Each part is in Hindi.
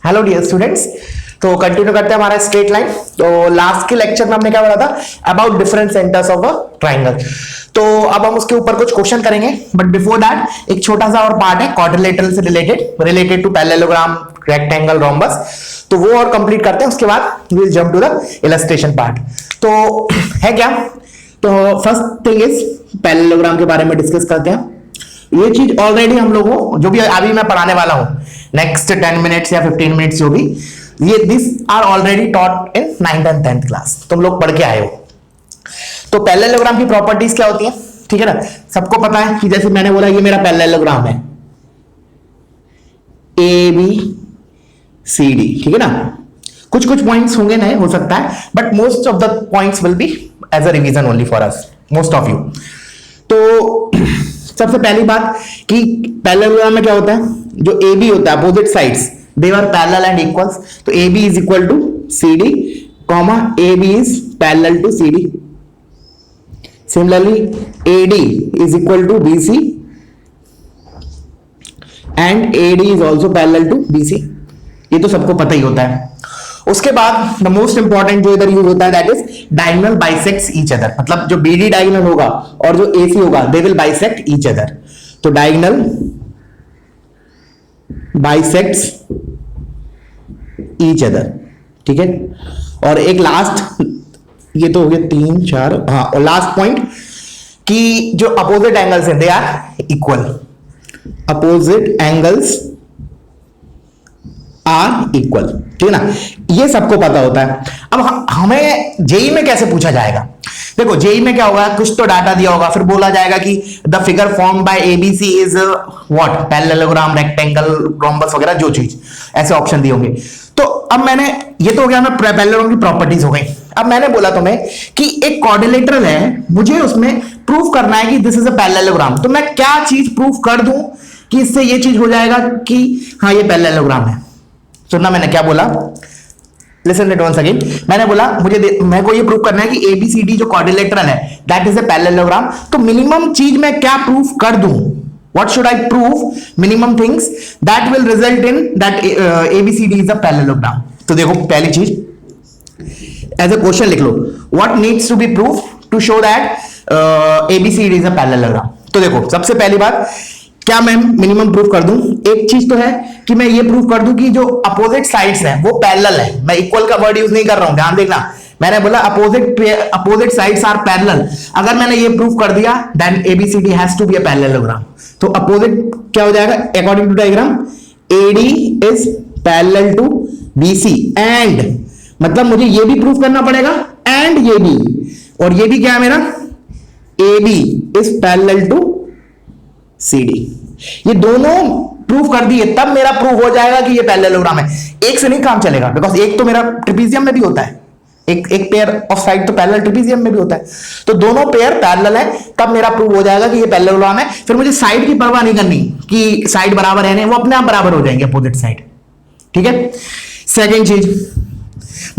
Hello dear students. तो कंटिन्यू करते हैं हमारा स्ट्रेट लाइन। तो लास्ट के लेक्चर में हमने क्या बोला था about different centres of a triangle. तो अब हम उसके ऊपर कुछ क्वेश्चन करेंगे, बट बिफोर दैट एक छोटा सा और पार्ट है क्वाड्रिलेटरल से related to parallelogram, rectangle, rhombus. तो वो और कंप्लीट करते हैं, उसके बाद we will jump to the illustration part. तो है क्या, तो फर्स्ट थिंग इज पैरेललोग्राम के बारे में डिस्कस करते हैं। ये चीज ऑलरेडी हम लोगों जो भी अभी मैं पढ़ाने वाला हूं नेक्स्ट 10 मिनट्स या 15 मिनट्स जो भी, ये this are already taught in 9th and 10th class, तुम लोग पढ़ के आए हो। तो पैरेललोग्राम की प्रॉपर्टीज क्या होती है, ठीक है ना, सबको पता है कि जैसे मैंने बोला ये मेरा पैरेललोग्राम है ए बी सी डी, ठीक है ना। कुछ कुछ पॉइंट्स होंगे नए, हो सकता है, but most of the points will be as a revision only for us, most of you. तो सबसे पहली बात कि पैरेललोग्राम में क्या होता है, जो ए बी होता है opposite sides they are parallel and equals. तो A B is equal to C D comma A B is parallel to C D. Similarly A D is equal to B C and A D is also parallel to B C. ये तो सबको पता ही होता है। उसके बाद द मोस्ट इंपॉर्टेंट जो इधर यूज होता है that is diagonal bisects each other. मतलब जो बीडी डायगोनल होगा और जो एसी होगा they will bisect each other. तो डायगोनल बाइसेक्ट्स ईच अदर, ठीक है। और एक लास्ट, ये तो हो गया 3 4, हाँ, और लास्ट पॉइंट कि जो अपोजिट एंगल्स हैं they are equal. Opposite angles are equal, ठीक है ना। ये सबको पता होता है। अब हमें जेई में कैसे पूछा जाएगा, देखो जेई में क्या होगा, कुछ तो डाटा दिया होगा, फिर बोला जाएगा कि the figure form by ABC is what, parallelogram, rectangle, rhombus वगैरह जो चीज, ऐसे ऑप्शन दिए होंगे। तो अब मैंने, ये तो हो गया, मैं पैरेललोग्राम की प्रॉपर्टीज हो गई। अब मैंने बोला तुम्हें कि एक क्वाड्रिलेटरल है, मुझे उसमें प्रूफ करना है कि दिस इज अ पैरेललोग्राम। तो मैं क्या चीज प्रूफ कर दूं कि इससे ये चीज हो जाएगा कि हाँ ये पैरेललोग्राम है। सुनना मैंने क्या बोला, लिसन इट वंस अगेन। मैंने बोला मेरे को ये प्रूफ करना है कि एबीसीडी जो क्वाड्रिलेटरल है दैट इज अ पैरेललोग्राम। तो मिनिमम चीज मैं क्या प्रूफ कर दूं, what should I prove, minimum things that will result in that ABCD is a parallelogram. तो देखो पहली चीज एज अ क्वेश्चन लिख लो, what needs to be proof to show that ABCD is a parallelogram. तो देखो सबसे पहली बात क्या मैं मिनिमम प्रूफ कर दूं, एक चीज तो है कि मैं ये प्रूफ कर दूं कि जो अपोजिट साइड्स हैं वो पैरेलल है। मैं इक्वल का वर्ड यूज नहीं कर रहा हूं, ध्यान देखना। मैंने बोला अपोजिट साइड्स आर पैरेलल। अगर मैंने ये प्रूफ कर दिया then ABCD has to be a parallelogram. तो अपोजिट क्या हो जाएगा, according to diagram AD is parallel to BC and, मतलब मुझे ये भी प्रूफ करना पड़ेगा एंड ये भी, और ये भी क्या है मेरा, AB is parallel to CD. ये दोनों प्रूफ कर दिए तब मेरा प्रूफ हो जाएगा कि ये पैरेललोग्राम है। एक से नहीं काम चलेगा, बिकॉज एक तो मेरा ट्रिपीजियम में भी होता है, एक पेयर ऑफ साइड तो पैरेलल ट्रिपीजियम में भी होता है। तो दोनों पेयर पैरेलल है तब मेरा प्रूफ हो जाएगा कि ये पैरेललोग्राम है। फिर मुझे साइड की परवाह नहीं करनी कि साइड बराबर है नहीं, वो अपने आप बराबर हो जाएंगे अपोजिट साइड, ठीक है। सेकेंड चीज,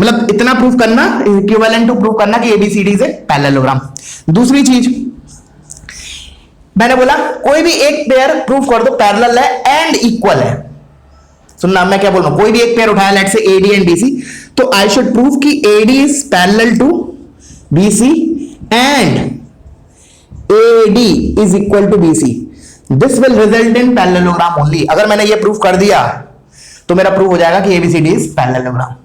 मतलब इतना प्रूफ करना, इक्विवेलेंट टू प्रूफ करना कि एबीसीडी इज ए पैरेललोग्राम। दूसरी चीज मैंने बोला कोई भी एक पेयर प्रूफ कर दो पैरेलल है एंड इक्वल है। सुनना मैं क्या बोल रहा हूं, कोई भी एक पेयर उठाया let's say AD and BC, तो आई शुड प्रूव कि AD is parallel to BC and AD is equal to BC. This will result in parallelogram only. अगर मैंने ये प्रूफ कर दिया तो मेरा प्रूफ हो जाएगा कि एबीसीडी इज पैरेललोग्राम।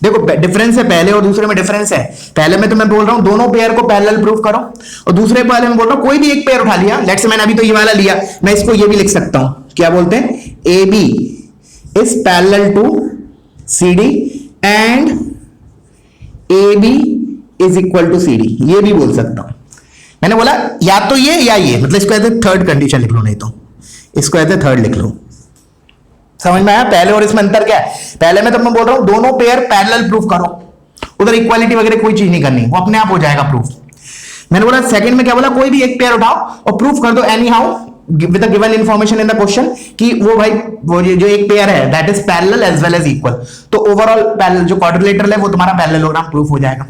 देखो डिफरेंस है, पहले और दूसरे में डिफरेंस है। पहले में तो मैं बोल रहा हूं दोनों पेयर को पैरेलल प्रूफ करो, और दूसरे पहले में बोल रहा हूं कोई भी एक पेयर उठा लिया, लेट्स से मैंने अभी तो ये वाला लिया, मैं इसको ये भी लिख सकता हूं, क्या बोलते हैं, A B is parallel to C D and A B is equal to C D, ये भी बोल सकता हूं। मैंने बोला या तो ये या ये, मतलब इसको एज ए थर्ड कंडीशन लिख लो, नहीं तो इसको एज ए थर्ड लिख लो। समझ में आया पहले और इसमें अंतर क्या है। पहले में तो मैं बोल रहा हूं दोनों पेयर पैरेलल प्रूफ करो, उधर इक्वालिटी वगैरह कोई चीज नहीं करनी, वो अपने आप हो जाएगा प्रूफ। मैंने बोला सेकंड में क्या बोला, कोई भी एक पेयर उठाओ और प्रूफ कर दो anyhow with the given information in the question कि वो भाई वो जो एक पेयर है that is parallel as well as equal. तो ओवरऑल पैरेलल जो क्वाड्रिलेटरल है वो तुम्हारा पैरेललोग्राम प्रूफ हो जाएगा।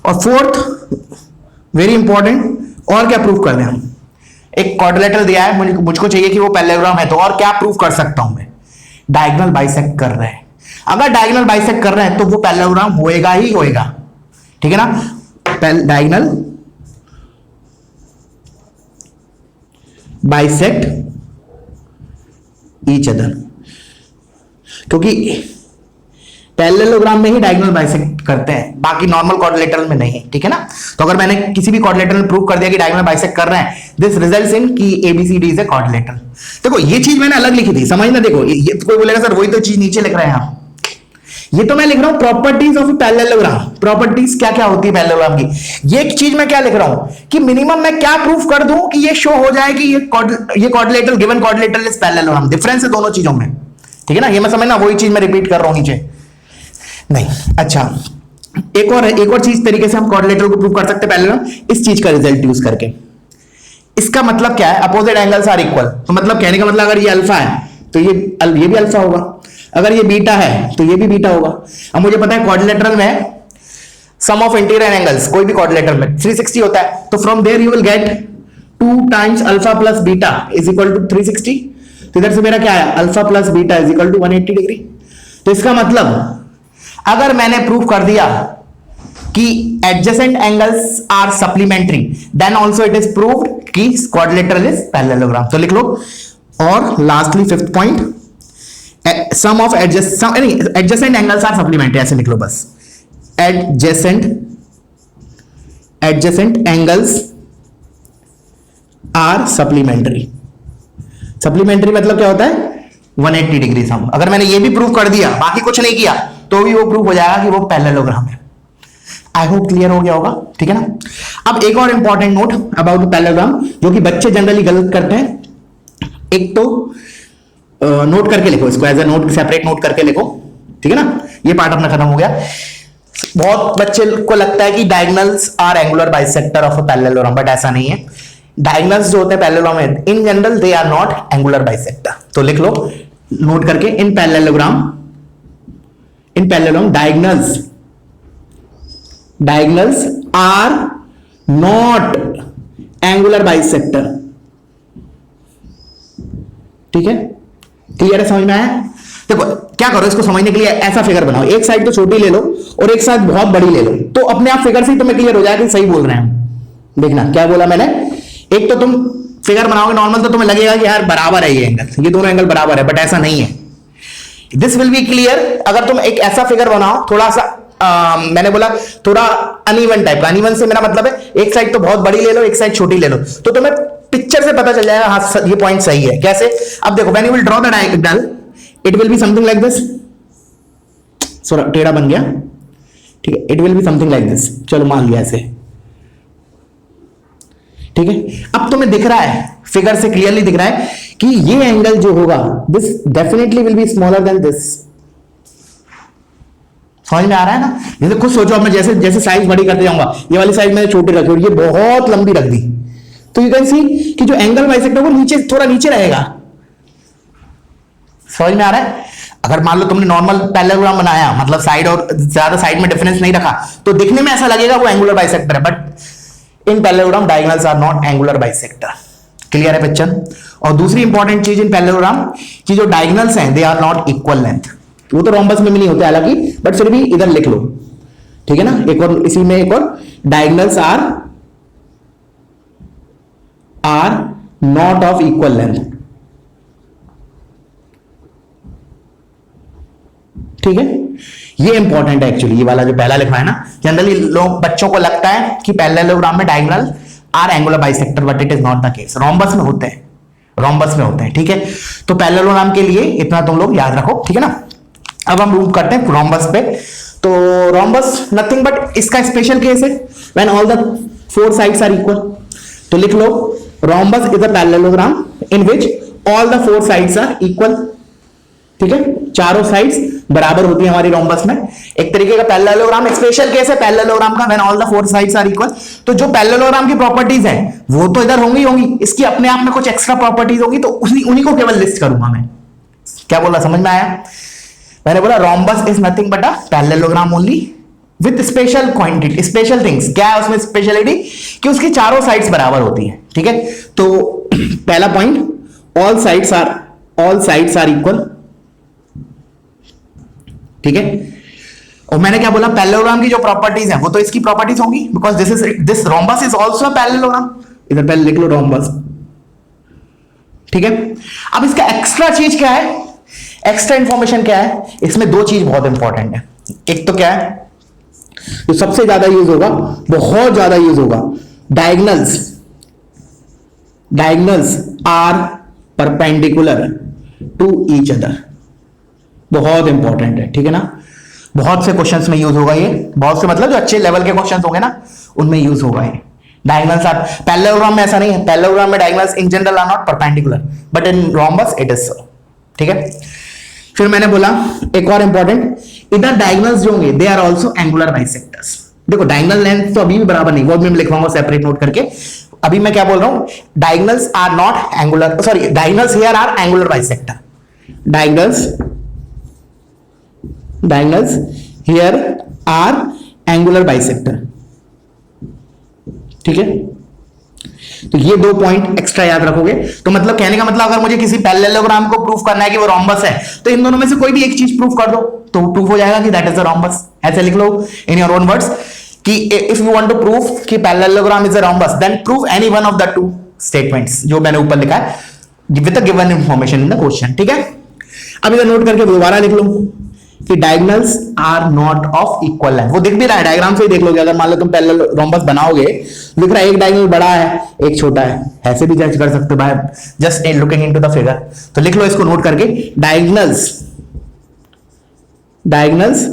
और फोर्थ वेरी इंपॉर्टेंट, और क्या प्रूफ कर दें हम, एक क्वाड्रिलेटरल दिया है, मुझको चाहिए कि वो पैरेललोग्राम है, तो और क्या प्रूफ कर सकता हूं मैं, डायगोनल बाइसेक्ट कर रहे हैं। अगर डायगोनल बाइसेक्ट कर रहे हैं तो वो पैरेललोग्राम होएगा ही होएगा, ठीक है ना। डायगोनल बाइसेक्ट ईच अदर, क्योंकि पैरेललोग्राम में ही डायगोनल बाइसेक्ट करते हैं, बाकी नॉर्मल क्वाड्रिलेटरल में नहीं, ठीक है ना। तो अगर मैंने किसी भी क्वाड्रिलेटरल में प्रूव कर दिया कि डायगोनल बाइसेक्ट कर रहे हैं, दिस रिजल्ट्स इन कि एबीसीडी इज ए क्वाड्रिलेटरल। देखो ये चीज मैंने अलग लिखी थी, समझना। देखो ये कोई बोलेगा सर वही तो चीज नीचे लिख रहे हैं आप, ये तो मैं लिख रहा हूं प्रॉपर्टीज ऑफ पैरेललोग्राम। प्रॉपर्टीज क्या क्या होती है पैरेललोग्राम की, ये एक चीज मैं क्या लिख रहा हूं कि मिनिमम मैं क्या प्रूफ कर दूं कि ये शो हो जाए कि ये quadrilateral, given quadrilateral is parallelogram. Difference है दोनों चीजों में, ठीक है ना। ये मैं समझना, वही चीज मैं रिपीट कर रहा हूं नीचे नहीं। अच्छा, एक और चीज तरीके से हम क्वाड्रिलेटरल को प्रूव कर सकते हैं पैरेललोग्राम, इस चीज का रिजल्ट यूज करके। इसका मतलब क्या है, अपोजिट एंगल्स आर इक्वल। तो मतलब कहने का मतलब अगर ये अल्फा है तो ये भी अल्फा होगा, अगर ये बीटा है तो ये भी बीटा होगा। अब मुझे पता है क्वाड्रिलेटरल में सम ऑफ इंटीरियर एंगल्स, कोई भी क्वाड्रिलेटरल में 360 होता है, तो from there you will get 2 times alpha plus beta is equal to 360। तो इधर से मेरा क्या है, alpha plus beta is equal to 180 degree. तो इसका मतलब अगर मैंने प्रूव कर दिया कि adjacent angles are supplementary, then also it is proved कि क्वाड्रिलेटरल इज पैरेललोग्राम। तो लिख लो। और lastly fifth point, sum of adjacent angles are supplementary, ऐसे लिख लो बस। Adjacent angles are supplementary. Supplementary मतलब क्या होता है, 180 डिग्री सम। अगर मैंने ये भी प्रूव कर दिया, बाकी कुछ नहीं किया, तो भी वो प्रूव हो जाएगा कि वो पैरेललोग्राम है। आई होप क्लियर हो गया होगा, ठीक है ना। अब एक और इंपॉर्टेंट नोट अबाउट पैरेललोग्राम जो कि बच्चे जनरली गलत करते हैं। एक तो नोट करके लिखो इसको, as a note, separate note करके लिखो, ठीक है ना। ये पार्ट अपना खत्म हो गया। बहुत बच्चे को लगता है कि diagonals are angular bisector of a parallelogram, but ऐसा नहीं है। डायगोनल्स जो होते हैं पैरेललोग्राम में, in general they are not angular bisector. तो लिख लो नोट करके, in parallelogram diagonals are not angular bisector, ठीक है। क्लियर है, समझ में आया। देखो क्या करो, इसको समझने के लिए ऐसा फिगर बनाओ, एक साइड तो छोटी ले लो और एक साइड बहुत बड़ी ले लो, तो अपने आप फिगर से ही तुम्हें क्लियर हो जाएगा कि सही बोल रहे हैं। देखना क्या बोला मैंने, एक तो तुम फिगर बनाओगे नॉर्मल तो तुम्हें लगेगा कि यार बराबर है ये एंगल, ये दोनों एंगल बराबर है, बट ऐसा नहीं है। दिस विल बी क्लियर अगर तुम एक ऐसा फिगर बनाओ थोड़ा सा मैंने बोला थोड़ा अनइवन टाइप का। अनइवन से मेरा मतलब है एक साइड तो बहुत बड़ी ले लो, एक साइड छोटी ले लो, तो तुम्हें पिक्चर से पता चल जाएगा हाँ ये पॉइंट सही है। कैसे, अब देखो when you will draw the diagonal it will be something like this. So टेढ़ा बन गया, ठीक है। It will be something like this, चलो मान लिया ऐसे, ठीक है। अब तुम्हें दिख रहा है, फिगर से क्लियरली दिख रहा है कि ये एंगल जो होगा this definitely will be smaller than this. समझ में आ रहा है ना। जैसे खुद सोचो, अब मैं जैसे जैसे साइज बड़ी करते जाऊंगा, ये वाली साइज मैंने छोटी रखी और ये बहुत लंबी रख दी, तो यू कैन सी कि जो एंगल बाइसेक्टर वो नीचे, थोड़ा नीचे रहेगा। समझ में आ रहा है। अगर मान लो तुमने नॉर्मल पैरेललोग्राम बनाया, मतलब साइड और ज्यादा साइड में डिफरेंस नहीं रखा, तो दिखने में ऐसा लगेगा वो एंगुलर बाइसेक्टर है, but in parallelogram diagonals are not angular bisector. Clear है पिक्चर। और दूसरी इंपॉर्टेंट चीज इन पैरेललोग्राम की जो डायगोनल्स हैं they are not equal length. वो तो रोम्बस में भी नहीं होते हालांकि, बट फिर भी इधर लिख लो, ठीक है ना। एक और इसी में एक और, diagonals are not of equal length, ठीक है। ये इंपॉर्टेंट है एक्चुअली, ये वाला जो पहला लिखा है ना। जनरली लोग, बच्चों को लगता है कि पैरेललोग्राम में diagonal are angular bisector, but it is not the case. Rhombus में होते हैं, रोम्बस में होते हैं, ठीक है। तो पैरेललोग्राम के लिए इतना तुम लोग याद रखो, ठीक है ना। अब हम मूव करते हैं रोम्बस पे। तो रोम्बस नथिंग बट इसका स्पेशल केस है when all the 4 sides are equal. तो लिख लो rhombus is a parallelogram in which all the 4 sides are equal, ठीक है। चारों साइड्स बराबर होती है हमारी रोम्बस में। एक तरीके का पैरेललोग्राम, स्पेशल केस है पैरेललोग्राम का when all the 4 sides are equal. तो जो पैरेललोग्राम की प्रॉपर्टीज हैं वो तो इधर होंगी होंगी, इसकी अपने आप में कुछ एक्स्ट्रा प्रॉपर्टीज होगी, तो उन्हीं को केवल लिस्ट करूंगा मैं। क्या बोला, समझ में आया। मैंने बोला rhombus is nothing but a parallelogram only with special quantity, special things. क्या है उसमें स्पेशलिटी, कि उसकी चारों साइड्स बराबर होती है, ठीक है। तो पहला point, all sides are equal, ठीक है। और मैंने क्या बोला, पैरेललोग्राम की जो प्रॉपर्टीज हैं वो तो इसकी प्रॉपर्टीज होंगी, because this rhombus is also a parallelogram. इधर पहले लिख लो रोम्बस, ठीक है। अब इसका एक्स्ट्रा चीज क्या है, एक्स्ट्रा इंफॉर्मेशन क्या है, इसमें दो चीज बहुत इंपॉर्टेंट है। एक तो क्या है जो सबसे ज्यादा यूज होगा, बहुत ज्यादा यूज होगा, diagonals. Diagonals are perpendicular to each other, बहुत इंपॉर्टेंट है, ठीक है ना। बहुत से क्वेश्चंस में यूज होगा ये, बहुत से मतलब जो अच्छे लेवल के क्वेश्चंस होंगे ना उनमें यूज होगा ये। डायगोनल्स आर, पैरेललोग्राम में ऐसा नहीं है, पैरेललोग्राम में diagonals in general R not perpendicular, but in rhombus it is so, ठीक है। फिर मैंने बोला एक और इंपॉर्टेंट, इधर डायगोनल्स जो होंगे they are also angular bisectors. देखो डायगोनल लेंथ तो अभी भी बराबर नहीं, वो भी मैं लिखवाऊंगा सेपरेट नोट करके। अभी मैं क्या बोल रहा हूं, diagonals are not angular, sorry diagonals here are angular bisector. Diagonals here are angular bisector, ठीक है। तो ये दो पॉइंट एक्स्ट्रा याद रखोगे। तो मतलब कहने का मतलब अगर मुझे किसी पैरेललोग्राम को प्रूफ करना है कि वो रोम्बस है, तो इन दोनों में से कोई भी एक चीज प्रूफ कर दो तो प्रूफ हो जाएगा कि दैट इज अ रोम्बस। ऐसे लिख लो इन योर ओन वर्ड्स कि if you want to prove कि parallelogram is a rhombus, then prove any one of the two statements जो मैंने ऊपर लिखा है with the given information in the question, ठीक है। अब इधर नोट करके दोबारा लिख लो कि diagonals are not of equal length. वो दिख भी रहा है, डायग्राम से ही देख लोगे। अगर मान लो तुम पैरेलल रोम्बस बनाओगे, दिख रहा है एक डायगोनल बड़ा है एक छोटा है, ऐसे भी जज कर सकते हो by just looking into the figure. तो लिख लो इसको नोट करके, diagonals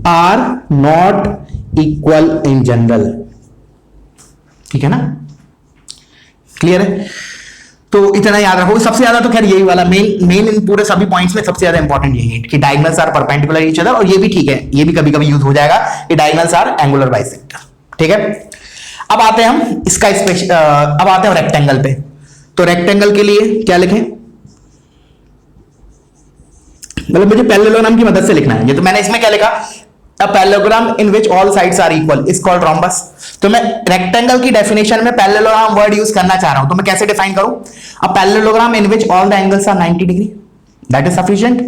are not equal in general, ठीक है ना, क्लियर है। तो इतना याद रखो। सबसे ज्यादा तो खैर यही वाला मेन इन पूरे सभी पॉइंट्स में सबसे ज्यादा इंपॉर्टेंट यही है कि diagonals are perpendicular each other. और ये भी ठीक है, ये भी कभी कभी यूज हो जाएगा कि डायगोनल्स आर एंगुलर बाइसेक्टर, ठीक है। अब आते हैं हम इसका अब आते हैं रेक्टेंगल पे। तो रेक्टेंगल के लिए क्या लिखें, मतलब मुझे पैरेललोग्राम की मदद से लिखना है। ये तो मैंने इसमें क्या लिखा, a parallelogram in which all sides are equal is called rhombus. तो मैं रेक्टेंगल की डेफिनेशन में पैरेललोग्राम वर्ड यूज करना चाह रहा हूं, तो मैं कैसे डिफाइन करूं, a parallelogram in which all the angles are 90 degree, that is sufficient.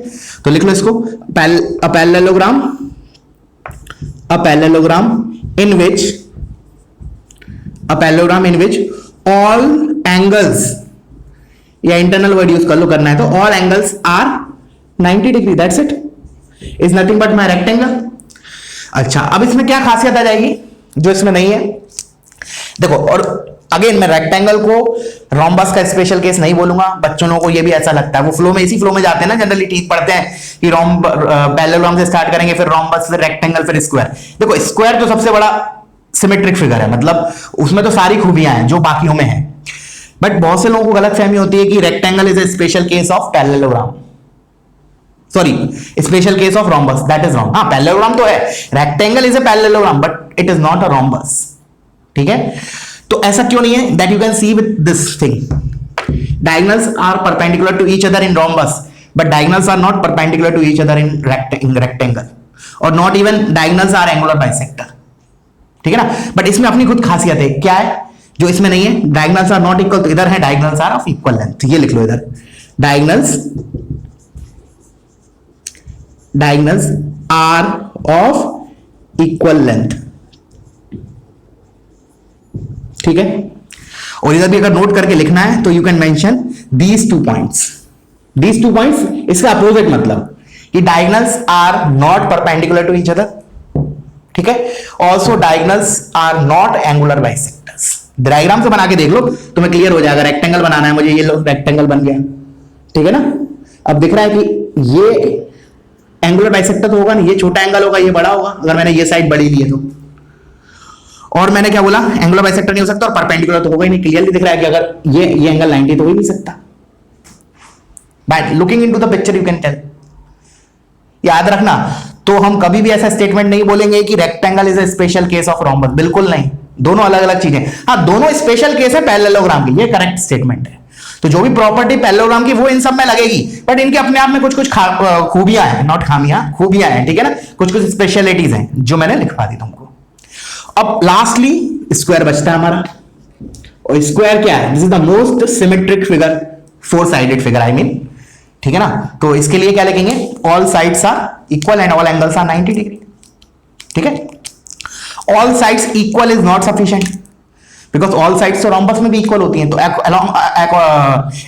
तो लिख लो इसको, a parallelogram in which all angles, या इंटरनल वर्ड यूज कर लो करना है तो, all angles are 90 degree, that's it, is nothing but my rectangle. अच्छा, अब इसमें क्या खासियत आ जाएगी जो इसमें नहीं है, देखो। और अगेन मैं रेक्टेंगल को रोम्बस का स्पेशल केस नहीं बोलूंगा, बच्चों लोगों को ये भी ऐसा लगता है, वो फ्लो में इसी फ्लो में जाते हैं ना, जनरली ठीक पढ़ते हैं कि पैरेललोग्राम से स्टार्ट करेंगे, फिर रोम्बस, फिर रेक्टेंगल, फिर स्क्वायर। देखो स्क्वायर तो सबसे बड़ा सिमेट्रिक फिगर है, मतलब उसमें तो सारी खूबियां हैं जो बाकियों में है। बट बहुत से लोगों को गलतफहमी होती है कि rectangle is a special case of parallelogram, sorry special case of rhombus, that is wrong. हाँ पैरेललोग्राम तो है, rectangle is a parallelogram but it is not a rhombus, ठीक है। तो ऐसा क्यों नहीं है, that you can see with this thing, diagonals are perpendicular to each other in rhombus but diagonals are not perpendicular to each other in rectangle, और not even diagonals are angular bisector, ठीक है ना। बट इसमें अपनी खुद खासियत है, क्या है जो इसमें नहीं है, डायगोनल्स आर नॉट इक्वल, तो इधर है diagonals are of equal length, ये लिख लो इधर, diagonals are of equal length, ठीक है। और इधर भी अगर नोट करके लिखना है तो you can mention these two points, इसका अपोजिट मतलब कि diagonals are not perpendicular to each other, ठीक है। Also diagonals are not angular bisectors. Diagram से बना के देख लो तुम्हें क्लियर हो जाएगा। रेक्टेंगल बनाना है मुझे, ये लो रेक्टेंगल बन गया, ठीक है ना। अब दिख रहा है कि ये एंगुलर बाइसेक्टर तो होगा नहीं, ये छोटा एंगल होगा, ये बड़ा होगा, अगर मैंने ये साइड बड़ी ली है तो। और मैंने क्या बोला, एंगुलर बाइसेक्टर नहीं हो सकता और परपेंडिकुलर तो होगा ही नहीं। क्लियरली दिख रहा है कि अगर ये एंगल 90 तो हो ही नहीं सकता। By looking into the picture you can tell. याद रखना, तो हम कभी भी ऐसा स्टेटमेंट नहीं बोलेंगे कि rectangle is a special case of rhombus, बिल्कुल नहीं, दोनों अलग अलग चीजें। हाँ दोनों स्पेशल केस है पैरेललोग्राम की, ये करेक्ट स्टेटमेंट है। तो जो भी प्रॉपर्टी पैरेललोग्राम की वो इन सब में लगेगी, बट इनके अपने आप में कुछ कुछ खूबियां हैं, नॉट खामियां, खूबियां हैं, ठीक है ना, कुछ कुछ स्पेशलिटीज हैं जो मैंने लिखवा दी तुमको। अब लास्टली स्क्वायर बचता है हमारा, और स्क्वायर क्या है, this is the most symmetric figure, 4 sided figure I mean, ठीक है ना। तो इसके लिए क्या लिखेंगे, all sides are equal and all angles are 90 degree. ठीक है, all sides equal is not sufficient because all sides तो रोम्बस में भी इक्वल होती हैं, तो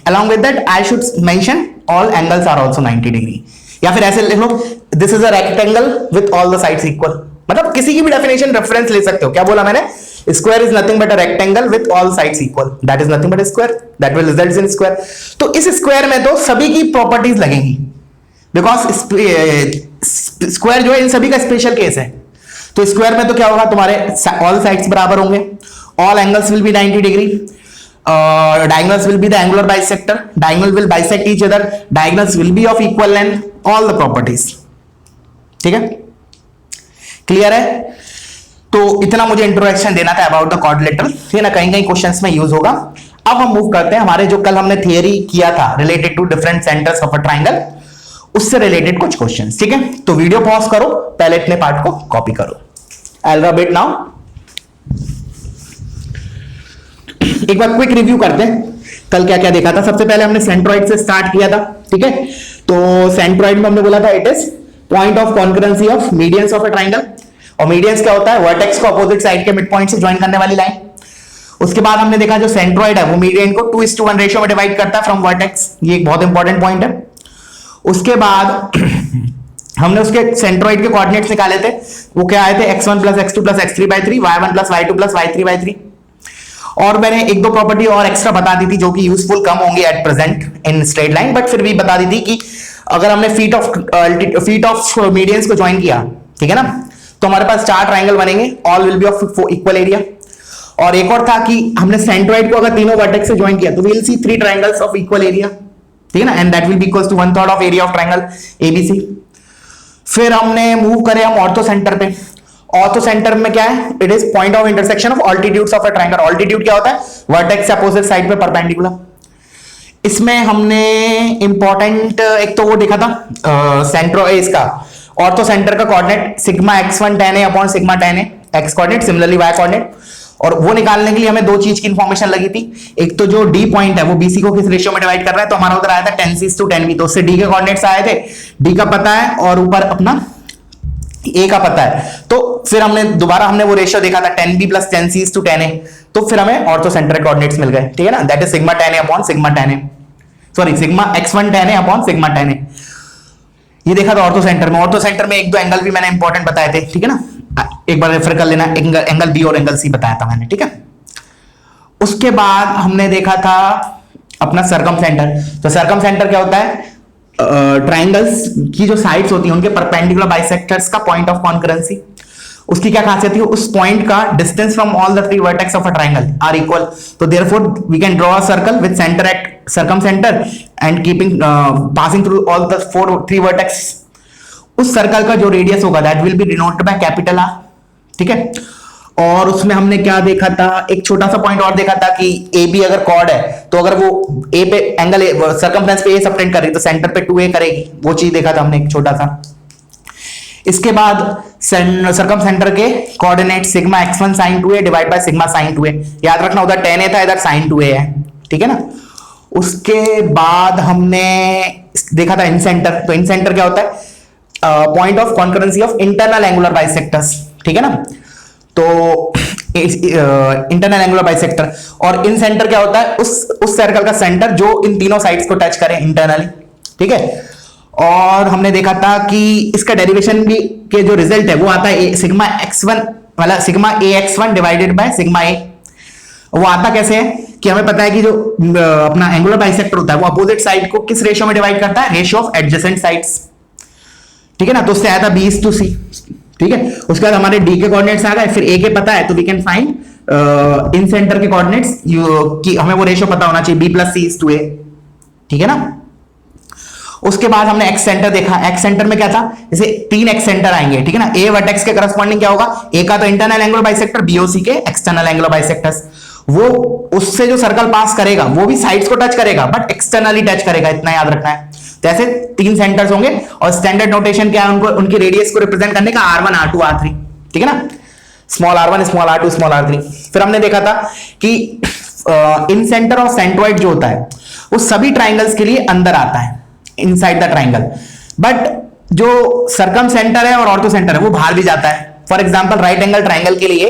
along with that I should mention all angles are also 90 degree, या फिर ऐसे लिख लो this is a rectangle with all the sides equal. मतलब किसी की भी डेफिनेशन रेफरेंस ले सकते हो। क्या बोला मैंने? Square is nothing but a rectangle with all sides equal, that is nothing but square, that will result in square. तो इस स्क्वायर में तो सभी की प्रॉपर्टीज लगेंगी बिकॉज स्क्वायर जो है इन सभी का स्पेशल केस है। तो स्क्वायर में तो क्या होगा, तुम्हारे ऑल साइड्स बराबर होंगे, all angles will be 90 degree, diagonals will be the angular bisector, diagonal will bisect each other, diagonals will be of equal length, all the properties। ठीक है, क्लियर है? तो इतना मुझे इंट्रोडक्शन देना था अबाउट द क्वाड्रिलेटरल, ये ना कहीं कहीं क्वेश्चंस में यूज होगा। अब हम मूव करते हैं हमारे जो कल हमने थियरी किया था related to different centres of a triangle, उससे रिलेटेड कुछ क्वेश्चंस। ठीक है, तो वीडियो पॉज करो, पहले इतने पार्ट को कॉपी करो। अल्फाबेट नाउ एक बार क्विक रिव्यू करते हैं कल क्या क्या देखा था। सबसे पहले हमने सेंट्रॉइड से स्टार्ट किया था। ठीक है, तो सेंट्रॉइड में हमने बोला था it is point of concurrency of medians of a triangle, और मीडियंस क्या होता है? वर्टेक्स को अपोजिट साइड के मिड पॉइंट से ज्वाइन करने वाली लाइन। उसके बाद हमने देखा जो सेंट्रॉइड है वो मीडियन को 2:1 रेशियो में डिवाइड करता है फ्रॉम वर्टेक्स, ये एक बहुत इंपॉर्टेंट पॉइंट है। उसके बाद हमने उसके सेंट्रॉइड के कोऑर्डिनेट्स निकाले थे, वो क्या आए थे? x1 + x2 + x3/3, y1 + y2 + y3/3। और मैंने एक दो प्रॉपर्टी और एक्स्ट्रा बता दी थी जो कि यूजफुल कम होंगे at present in straight line, but फिर भी बता दी थी कि अगर हमने फीट ऑफ मीडियंस को ज्वाइन किया, ठीक है ना, तो हमारे पास 4 ट्राइंगल बनेंगे, all will be of equal area. और एक और था कि हमने सेंट्रॉइड को अगर तीनों वर्टेक्स से ज्वाइन किया तो we will see 3 triangles of equal area, ठीक है ना, and that will be equals to 1/3 of area of triangle ABC. फिर हमने मूव करे हम ऑर्थो सेंटर पे। ऑर्थो सेंटर में क्या है? It is point of intersection of altitudes of a triangle. Altitude क्या होता है? वर्टेक्स से अपोजिट साइड पे परपेंडिकुलर। इसमें हमने इंपॉर्टेंट एक तो वो देखा था सेंट्रो इसका ऑर्थो सेंटर का coordinate sigma x1 tan a upon sigma tan a x coordinate, similarly y coordinate. और वो निकालने के लिए हमें 2 चीज की इंफॉर्मेशन लगी थी। एक तो जो d पॉइंट है वो bc को किस रेशियो में डिवाइड कर रहा है, तो हमारा उधर आया था 10:10, तो उससे d के कोऑर्डिनेट्स आए थे, d का पता है और ऊपर अपना a का पता है। तो फिर हमने दोबारा वो रेशियो देखा था 10b + 10c/10a, तो फिर हमें ऑर्थो सेंटर कोऑर्डिनेट्स मिल गए, ठीक है ना, that is sigma tan a upon sigma tan a, sorry sigma x1 tan a upon sigma tan a। ये देखा था ऑर्थो सेंटर में। ऑर्थो सेंटर में एक दो एंगल भी मैंने इंपॉर्टेंट बताए थे, ठीक है ना, एक बार रेफर कर लेना, एंगल बी और एंगल सी बताया था मैंने, ठीक है। उसके बाद हमने देखा था अपना सर्कम सेंटर। तो सर्कम सेंटर क्या होता है? ट्राइंगल्स की जो साइड्स होती हैं उनके परपेंडिकुलर बाइसेक्टर्स का पॉइंट ऑफ कॉन्करेंसी। उसकी क्या खासियत है? उस पॉइंट का distance from all the 3 vertex of a triangle are equal. तो therefore we can draw a circle with centre at circumcentre and keeping passing through all the 3 vertex. उस सर्कल का जो रेडियस होगा that will be denoted by capital R, ठीक है। और उसमें हमने क्या देखा था? एक छोटा सा पॉइंट और देखा था कि ए बी अगर कॉर्ड है तो अगर वो ए पे एंगल सर्कमफ्रेंस पे ए सबटेंड कर रही तो सेंटर पे 2a करेगी, वो चीज देखा था हमने एक छोटा सा। इसके बाद सर्कम सेंटर के coordinate sigma x1 sin 2a divide by sigma sin 2a। याद रखना उधर tan a था, इधर sin 2a है, ठीक है ना। उसके बाद हमने देखा था इन सेंटर। तो इन सेंटर क्या होता है? Point of concurrency of internal angular bisectors, ठीक है ना। तो इंटरनल एंगुलर बाइसेक्टर। और इन सेंटर क्या होता है? उस सर्कल का सेंटर जो इन तीनों साइड्स को टच करे इंटरनली, ठीक है। और हमने देखा था कि इसका डेरिवेशन भी के जो रिजल्ट है वो आता है सिग्मा x1 वाला sigma ax1 divided by sigma a। वो आता कैसे है कि हमें पता है कि जो अपना एंगुलर बाइसेक्टर होता है वो अपोजिट साइड को किस रेशियो में डिवाइड करता है? रेशियो ऑफ एडजेसेंट साइड्स, ठीक है ना। तो उससे आया था b/c, ठीक है। उसके बाद हमारे d के कोऑर्डिनेट्स आ गए, फिर a के पता है तो we can find incentre के कोऑर्डिनेट्स कि हमें वो रेशियो पता होना चाहिए b + c/a, ठीक है ना। उसके बाद हमने एक्स सेंटर देखा। एक्स सेंटर में क्या था? जैसे 3 एक्स सेंटर आएंगे, ठीक है ना। ए वर्टेक्स के करस्पॉन्डिंग क्या होगा? ए का तो इंटरनल एंगुलर बाइसेक्टर, बीओसी के एक्सटर्नल एंगुलर बाइसेक्टर्स। वो उससे जो सर्कल पास करेगा वो भी साइड्स को टच करेगा बट एक्सटर्नली टच करेगा, इतना याद रखना है। तो ऐसे 3 सेंटर्स होंगे और स्टैंडर्ड नोटेशन क्या है उनको उनकी रेडियस को रिप्रेजेंट करने का? r1 r2 r3, ठीक है ना। Small r1 small r2 small r3। फिर हमने देखा था कि इन सेंटर ऑफ सेंट्रॉइड जो होता है वो सभी ट्राइंगल्स के लिए अंदर आता है, इनसाइड द ट्राइंगल, बट जो सर्कम सेंटर है और ऑर्थो सेंटर है वो बाहर भी जाता है। For example right angle triangle के लिए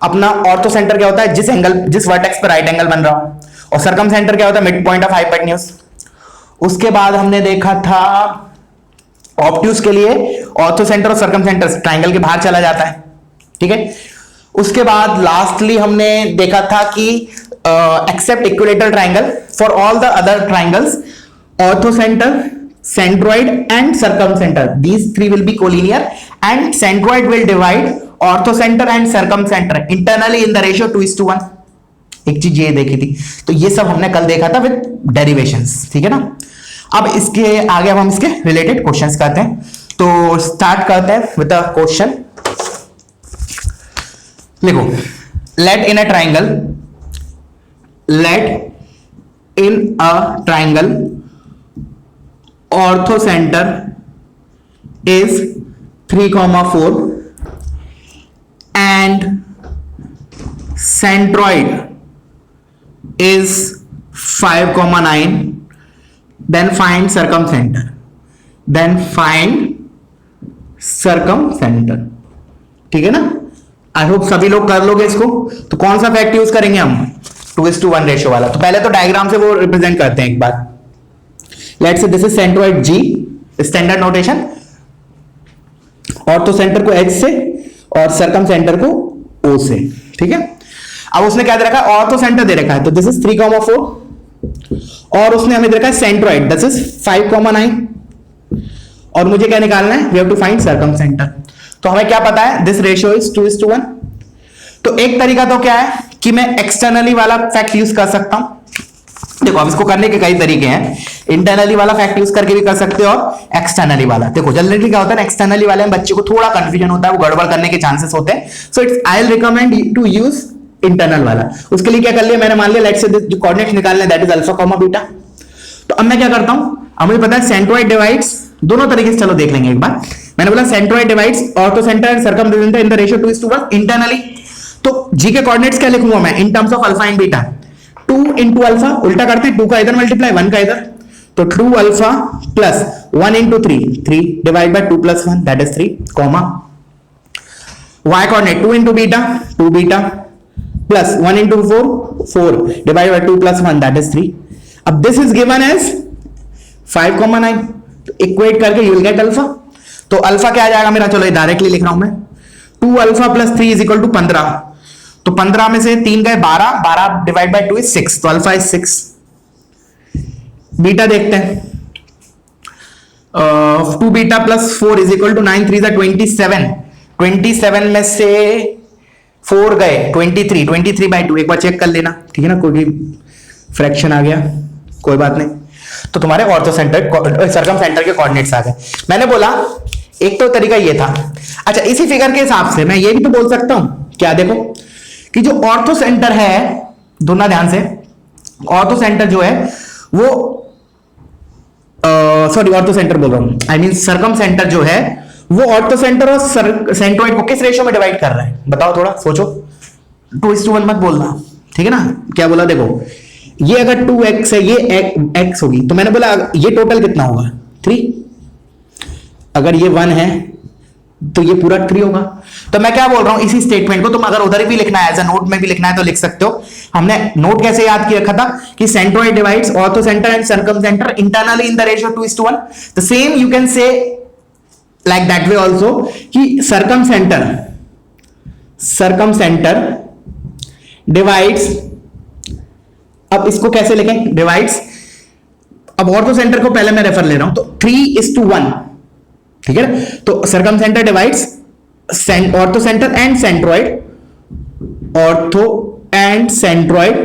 अपना ऑर्थो सेंटर क्या होता है, जिस वर्टेक्स पर राइट एंगल बन रहा हो, और सर्कम सेंटर क्या होता है, मिड पॉइंट ऑफ हाइपोटेन्यूज। उसके बाद हमने देखा था ऑब्ट्यूज के लिए ऑर्थो सेंटर और सर्कम सेंटर ट्राइंगल के बाहर चला जाता है, ठीक है। उसके बाद लास्टली हमने देखा था कि except equilateral triangle for all the other triangles, orthocentre, centroid and circumcenter, these three will be collinear and centroid will divide orthocenter and circumcenter internally in the ratio 2:1। एक चीज ये देखी थी, तो ये सब हमने कल देखा था विद डेरिवेशंस, ठीक है ना। अब इसके आगे अब हम इसके रिलेटेड क्वेश्चंस करते हैं। तो स्टार्ट करते हैं विद अ क्वेश्चन। लिखो, let in a triangle ortho center is 3,4 and centroid is 5,9, then find circumcenter, ठीक है ना। आई होप सभी लोग कर लोगे इसको। तो कौन सा फैक्ट यूज करेंगे हम, 2:1 रेशियो वाला। तो पहले तो डायग्राम से वो रिप्रेजेंट करते हैं एक बार। Let's say this is centroid G, standard notation, orthocentre को H से और सर्कम सेंटर को O से, ठीक है। अब उसने क्या दे रखा है, ऑर्थो सेंटर दे रखा है, तो दिस इज 3,4 और उसने हमें दे रखा है सेंट्रोइड, दिस इज 5,9 और मुझे क्या निकालना है, we have to find circumcentre. तो हमें क्या पता है, दिस रेशियो इज 2:1। तो एक तरीका तो क्या है कि मैं एक्सटर्नली वाला फैक्ट यूज कर सकता हूं। देखो अब इसको करने के कई तरीके हैं, इंटरनली वाला फैक्ट यूज करके भी कर सकते हो और एक्सटर्नली वाला। देखो जनरली क्या होता है, एक्सटर्नली वाले में बच्चे को थोड़ा कंफ्यूजन होता है, वो गड़बड़ करने के चांसेस होते हैं। So it's I will recommend to use internal वाला। उसके लिए क्या कर लिया मैंने, मान लिया लेट्स से जो कोऑर्डिनेट्स निकालने that is alpha comma beta. तो अब मैं क्या करता हूं, अब मुझे पता है सेंट्रोइड डिवाइड्स दोनों तरीके से, चलो देख लेंगे एक बार। मैंने बोला centroid divides orthocentre and circumcentre in the ratio 2:1 internally. तो जी के कोऑर्डिनेट्स क्या लिखूंगा मैं, in terms of alpha and beta. 2 into alpha, उल्टा करते हैं, 2 का इधर मल्टीप्लाई 1 का इधर, तो 2 alpha plus 1 into 3 divide by 2 plus 1 that is 3 comma. y coordinate 2 into beta 2 beta plus 1 into 4 divide by 2 plus 1 that is 3। अब this is given as 5,9, equate करके यू विल गेट अल्फा। तो अल्फा क्या आ जाएगा मेरा, चलो ये डायरेक्टली लिख रहा हूं मैं, 2 alpha plus 3 is equal to 15। तो 15 में से 3 गए 12 डिवाइड बाय 2 इज 6, तो अल्फा इज 6। बीटा देखते हैं, 2 beta plus 4 is equal to 9 3 27। 27 में से 4 गए 23 बाय 2, एक बार चेक कर लेना, ठीक है ना, कोई फ्रैक्शन आ गया कोई बात नहीं। तो तुम्हारे ऑर्थो सेंटर सर्कम सेंटर के कोऑर्डिनेट्स आ गए। मैंने बोला एक तो तरीका ये था। अच्छा इसी फिगर के हिसाब से मैं ये भी तो बोल सकता हूं, क्या देखो कि जो ऑर्थो सेंटर है, दोनों ध्यान से, ऑर्थो सेंटर जो है वो सॉरी ऑर्थो सेंटर बोल रहा हूं, आई मीन सर्कम सेंटर जो है वो ऑर्थो सेंटर और सेंट्रोइड को किस रेशियो में डिवाइड कर रहा है, बताओ थोड़ा सोचो। 2:1 मत बोलना, ठीक है ना। क्या बोला, देखो ये अगर 2x है, ये x होगी, तो मैंने बोला ये टोटल कितना होगा 3। अगर ये 1 है तो ये पूरा 3 होगा। तो मैं क्या बोल रहा हूं, इसी स्टेटमेंट को तुम अगर उधर भी लिखना है, एज अ नोट में भी लिखना है तो लिख सकते हो। हमने नोट कैसे याद किया रखा था कि centroid divides orthocentre and circum centre internally in the ratio 2:1। The same you can say like that way also कि सर्कम सेंटर डिवाइड्स, अब इसको कैसे लिखें, डिवाइड्स, अब ऑर्थो सेंटर को पहले मैं रेफर ले रहा हूं, तो 3:1, ठीक है ना। तो circumcentre divides orthocentre and centroid, ortho and centroid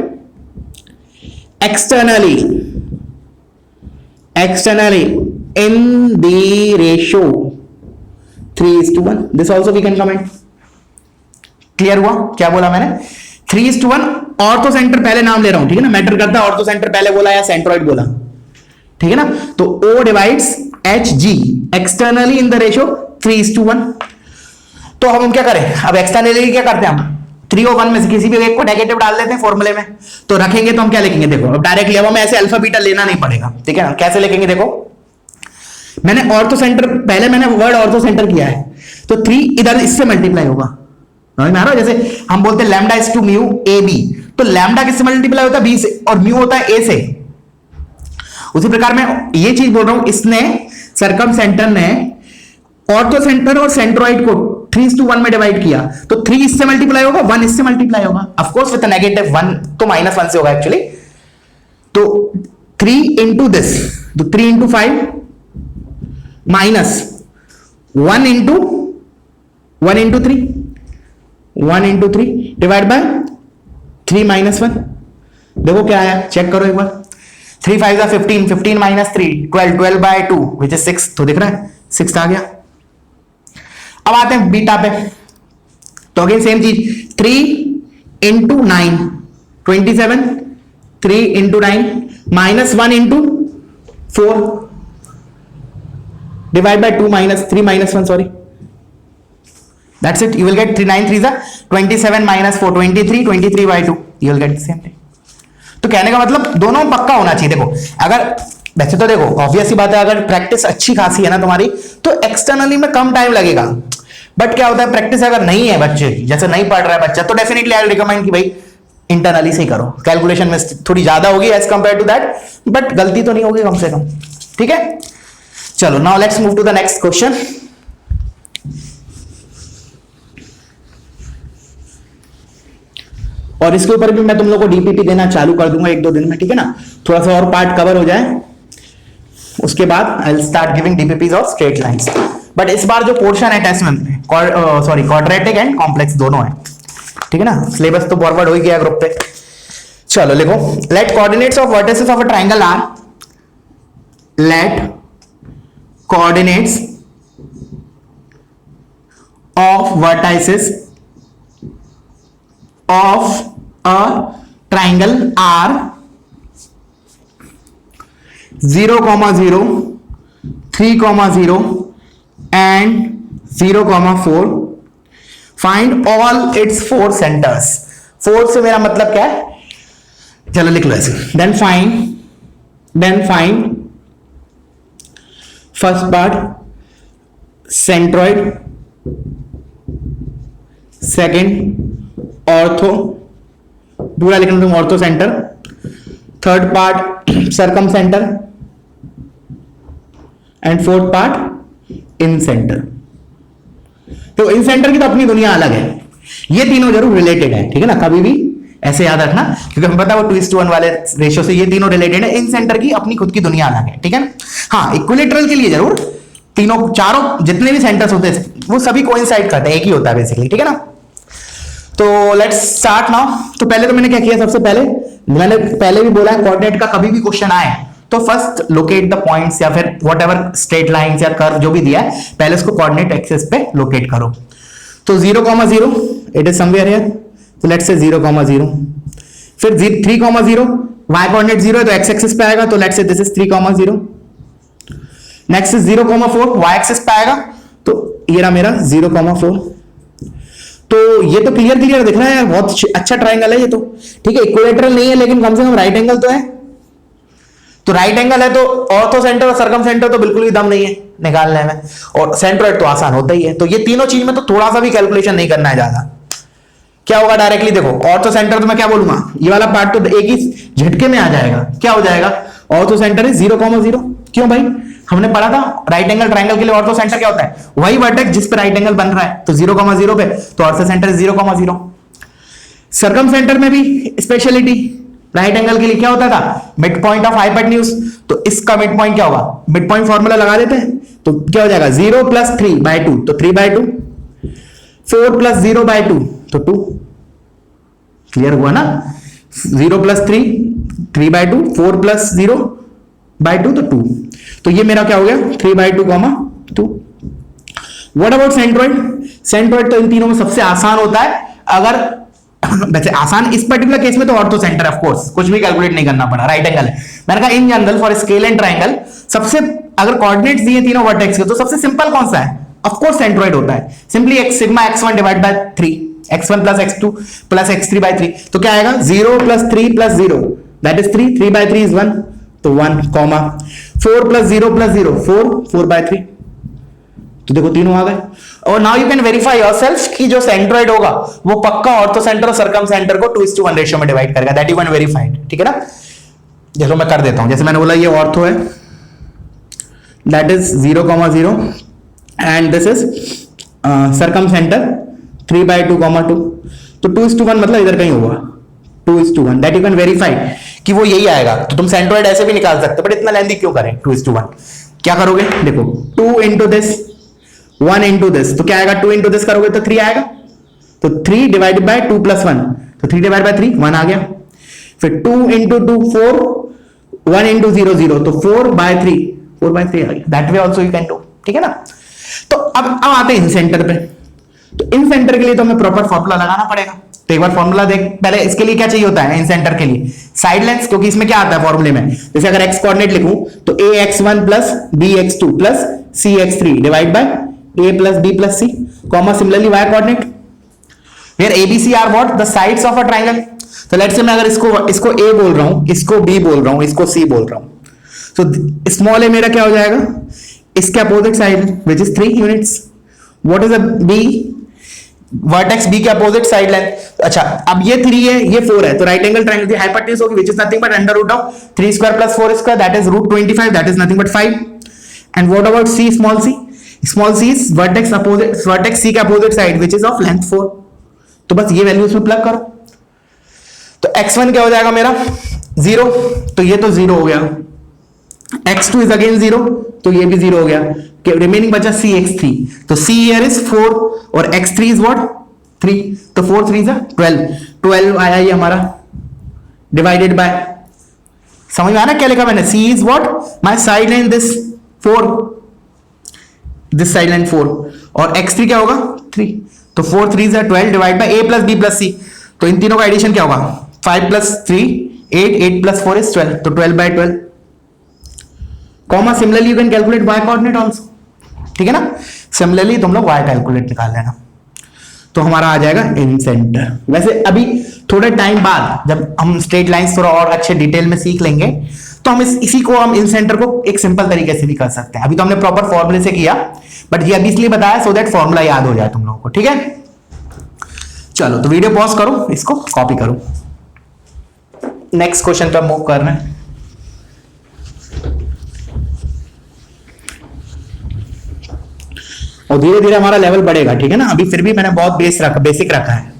externally in the ratio 3:1। This also we can comment. Clear हुआ क्या बोला मैंने, 3:1 ऑर्थो सेंटर पहले नाम ले रहा हूं, ठीक है ना, मैटर करता है ऑर्थो सेंटर पहले बोला या सेंट्रोइड बोला, ठीक है ना। तो O divides HG externally in the ratio 3:1। तो हम क्या करें, अब एक्सटर्नली क्या करते हैं हम, 3 और 1 में से किसी भी एक को नेगेटिव डाल देते हैं फॉर्मूले में। तो रखेंगे तो हम क्या लिखेंगे, देखो अब डायरेक्टली, अब हमें ऐसे अल्फा बीटा लेना नहीं पड़ेगा, ठीक है ना। कैसे लिखेंगे देखो, मैंने ऑर्थो सेंटर, पहले मैंने वर्ड ऑर्थो सेंटर किया है, तो 3 इधर इससे मल्टीप्लाई होगा, समझ में आ रहा है? जैसे हम बोलते हैं lambda is to mu A B, तो लैम्डा किससे मल्टीप्लाई होता है? बी से, और म्यू होता है ए से। उसी प्रकार मैं ये चीज बोल रहा हूं, इसने सर्कम सेंटर ने ऑर्थो सेंटर और सेंट्रोइड को 3:1 में डिवाइड किया, तो 3 इससे मल्टीप्लाई होगा, 1 इससे मल्टीप्लाई होगा, ऑफ कोर्स विद नेगेटिव 1, तो -1 से होगा एक्चुअली। तो 3 इंटू दिस, तो 3 into 5 minus 1 into 3, 1 into 3 divide bye 3 minus 1। देखो क्या आया, चेक करो एक बार। 3 5 जा 15, 15 माइनस 3 12, 12 बाय 2 विच इज 6, तो दिख रहा है 6 आ गया। अब आते हैं बीटा पे, तो अगेन सेम चीज, 3 into 9 27, 3 into 9 minus 1 into 4 divide by 2 minus 3 minus 1, sorry, that's it. You will get 3 9 3 जा 27 minus 4 23, 23 by 2, you will get same thing. तो कहने का मतलब दोनों पक्का होना चाहिए। देखो अगर, वैसे तो देखो ऑब्वियस सी बात है, अगर प्रैक्टिस अच्छी खासी है ना तुम्हारी, तो एक्सटर्नली में कम टाइम लगेगा, बट क्या होता है प्रैक्टिस अगर नहीं है बच्चे, जैसे नहीं पढ़ रहा है बच्चा, तो डेफिनेटली आई रिकमेंड कि भाई इंटरनली से ही करो। कैलकुलेशन में थोड़ी ज्यादा होगी as compare to that, but गलती तो नहीं होगी कम से कम, ठीक है। चलो now let's move to the next question. और इसके ऊपर भी मैं तुम लोग को डीपीपी देना चालू कर दूंगा 1-2 दिन में, ठीक है ना, थोड़ा सा और पार्ट कवर हो जाए, उसके बाद I will start giving DPPs of straight lines. But इस बार जो पोर्शन है टेस्ट में, क्वाड्रेटिक एंड कॉम्प्लेक्स दोनों है, ठीक है ना। सिलेबस तो फॉरवर्ड हो ही गया ग्रुप पे। चलो लिखो, let coordinates of vertices of a triangle are, let coordinates of vertices of a triangle are 0, 0, 3, 0 and 0, 4. Find all its 4 centers. 4 से मेरा मतलब क्या है, चलो लिख लो ऐसे। Then find first part centroid, second ortho, पूरा लिखना तुम ortho centre, third part circum centre and fourth part in centre. तो इन सेंटर की तो अपनी दुनिया अलग है, ये तीनों जरूर रिलेटेड है, ठीक है ना, कभी भी ऐसे याद रखना, क्योंकि हमें पता है वो 2:1 वाले रेशियो से ये तीनों रिलेटेड है। इन सेंटर की अपनी खुद की दुनिया अलग है, ठीक है ना। हाँ, इक्विलेटरल के लिए जरूर तीनों चारों जितने भी सेंटर्स होते हैं वो सभी कोइंसाइड करते हैं, एक ही होता है बेसिकली, ठीक है ना। तो लेट्स स्टार्ट नाउ। तो पहले तो मैंने क्या किया, सबसे पहले मैंने पहले भी बोला है, कोऑर्डिनेट का कभी भी क्वेश्चन आए तो फर्स्ट लोकेट द पॉइंट्स या फिर व्हाटएवर स्ट्रेट लाइंस या कर्व जो भी दिया है, पहले उसको कोऑर्डिनेट एक्सिस पे लोकेट करो। तो 0, 0 इट इज समवेयर हियर, तो लेट्स से 0, 0, फिर 3, 0 y कोऑर्डिनेट 0 है तो x एक्सिस पे आएगा, तो let's say this is 3, 0। Next is 0, 4 y axis पे आएगा, तो ये रहा मेरा 0, 4। तो ये तो क्लियर दिख रहा है यार, बहुत अच्छा ट्रायंगल है ये तो, ठीक है। इक्विलेटरल नहीं है लेकिन कम से कम राइट एंगल तो है, तो राइट एंगल है तो ऑर्थो सेंटर और सर्कम सेंटर तो बिल्कुल भी दम नहीं है निकालने में, और सेंट्रोइड तो आसान होता ही है। तो ये तीनों चीज में तो थोड़ा सा भी कैलकुलेशन नहीं करना है ज्यादा। क्या होगा डायरेक्टली, देखो ऑर्थो सेंटर तो मैं क्या बोलूंगा, ये वाला पार्ट तो एक ही झटके में आ जाएगा। क्या हो जाएगा, ऑर्थो सेंटर इज 0, 0। क्यों भाई, हमने पढ़ा था राइट एंगल ट्रायंगल के लिए ऑर्थो सेंटर क्या होता है, वही वर्टेक्स जिस पे राइट एंगल बन रहा है, तो 0, 0 पे तो ऑर्थो सेंटर 0, 0। सर्कम सेंटर में भी स्पेशलिटी, राइट एंगल के लिए क्या होता था, मिड पॉइंट ऑफ हाइपोटेन्यूज, तो इसका मिड पॉइंट क्या होगा, मिड पॉइंट फॉर्मूला लगा देते हैं, तो क्या हो जाएगा 0 + 3/2, तो 3/2, 4 + 0/2 तो 2। क्लियर हुआ ना, 0 + 3 3/2, 4 + 0/2 तो 2। तो ये मेरा क्या हो गया 3/2, 2। व्हाट अबाउट सेंट्रोइड, सेंट्रोइड तो इन तीनों में सबसे आसान होता है। अगर वैसे आसान इस पर्टिकुलर केस में तो ऑर्थो सेंटर, ऑफ कोर्स कुछ भी कैलकुलेट नहीं करना पड़ा, राइट एंगल है। मैंने कहा in general for scale and triangle सबसे, अगर कोऑर्डिनेट्स दिए तीनों वर्टेक्स के, तो सबसे सिंपल कौन सा है, ऑफ कोर्स सेंट्रोइड होता है। Simply sigma x1 / 3, x1 + x2 + x3/3, तो क्या आएगा 0 + 3 + 0 दैट इज 3, 3/3 इज 1, तो 1, 4 प्लस 0 प्लस 0 4, 4/3, तो देखो तीनों आ गए। और now you can verify yourself कि जो सेंट्रोइड होगा वो पक्का ऑर्थो सेंटर और सर्कम सेंटर को 2:1 रेशियो में डिवाइड करेगा, दैट यू कैन वेरीफाई, ठीक है ना। देखो मैं कर देता हूं, जैसे मैंने बोला ये ऑर्थो है, that is 0,0 and this is circum centre 3/2,2, तो 2:1 मतलब इधर कहीं होगा 2:1, दैट यू कैन वेरीफाई कि वो यही आएगा। तो तुम सेंट्रोइड ऐसे भी निकाल सकते हो, बट इतना लेंथी क्यों करें 2:1। क्या करोगे, देखो 2 इंटू दिस 1 इंटू दिस, तो क्या आएगा, 2 इंटू दिस करोगे तो 3 आएगा, तो 3 डिवाइडेड बाय 2 प्लस 1, तो 3 डिवाइड बाय 3 1 आ गया। फिर 2 इंटू 2 4, 1 इंटू 0 0, तो 4/3 आ गया, that way also you can do, ठीक है ना। तो अब आते हैं इन सेंटर पे। तो इन सेंटर के लिए तो हमें प्रॉपर फॉर्मूला लगाना पड़ेगा। तो एक बार फॉर्मूला देख, पहले इसके लिए क्या चाहिए होता है इन सेंटर के लिए, साइड लेंथ, क्योंकि इसमें क्या आता है फॉर्मूले में, जैसे अगर x कोऑर्डिनेट लिखूं तो ax1 plus bx2 plus cx3 divide by a plus b plus c, comma similarly y coordinate where abc are what, the sides of a triangle. तो लेट्स से मैं अगर इसको a बोल रहा हूं, इसको b बोल रहा हूं, इसको c बोल रहा हूं, तो स्मॉल a मेरा क्या हो जाएगा, इसके opposite side which is 3 units. What is a b, vertex b के अपोजिट साइड लेंथ। अच्छा अब ये 3 है, ये 4 है, तो राइट एंगल ट्रायंगल की हाइपोटेन्यूज होगी which is nothing but under root of 3 square plus 4 square, that is root 25, that is nothing but 5। And what about c, small c, small c is vertex c के opposite side which is of length 4। तो बस ये वैल्यू इसमें प्लग करो, तो x1 क्या हो जाएगा मेरा 0, तो ये तो 0 हो गया, x2 इज अगेन 0, तो ये भी 0 हो गया, रिमेनिंग बचा cx3, तो c here is 4 और x3 is what 3, तो 4 3 is 12 आया ये हमारा, डिवाइडेड बाय, समझ में आया ना क्या लिखा मैंने, c is what my side line this 4, this side line 4 और x3 क्या होगा 3, तो 4 3 is 12 divide by a plus b plus c, तो इन तीनों का एडिशन क्या होगा 5 प्लस 3 8 प्लस 4 is 12, तो 12/12, comma similarly you can calculate y coordinate also, ठीक है ना। सिमिलरली तुम लोग y कैलकुलेट निकाल लेना, तो हमारा आ जाएगा इन सेंटर। वैसे अभी थोड़े टाइम बाद जब हम स्ट्रेट लाइंस थोड़ा और अच्छे डिटेल में सीख लेंगे तो हम इसी को हम इन सेंटर को एक सिंपल तरीके से भी कर सकते हैं। अभी तो हमने प्रॉपर फॉर्मूले से किया, बट ये अभी इसलिए बताया सो दैट फॉर्मूला याद हो जाए तुम लोगों को, ठीक है। चलो तो वीडियो पॉज करो, इसको कॉपी करो, नेक्स्ट क्वेश्चन पर मूव कर रहे हैं। और धीरे धीरे हमारा लेवल बढ़ेगा, ठीक है ना। अभी फिर भी मैंने बहुत बेसिक रखा है,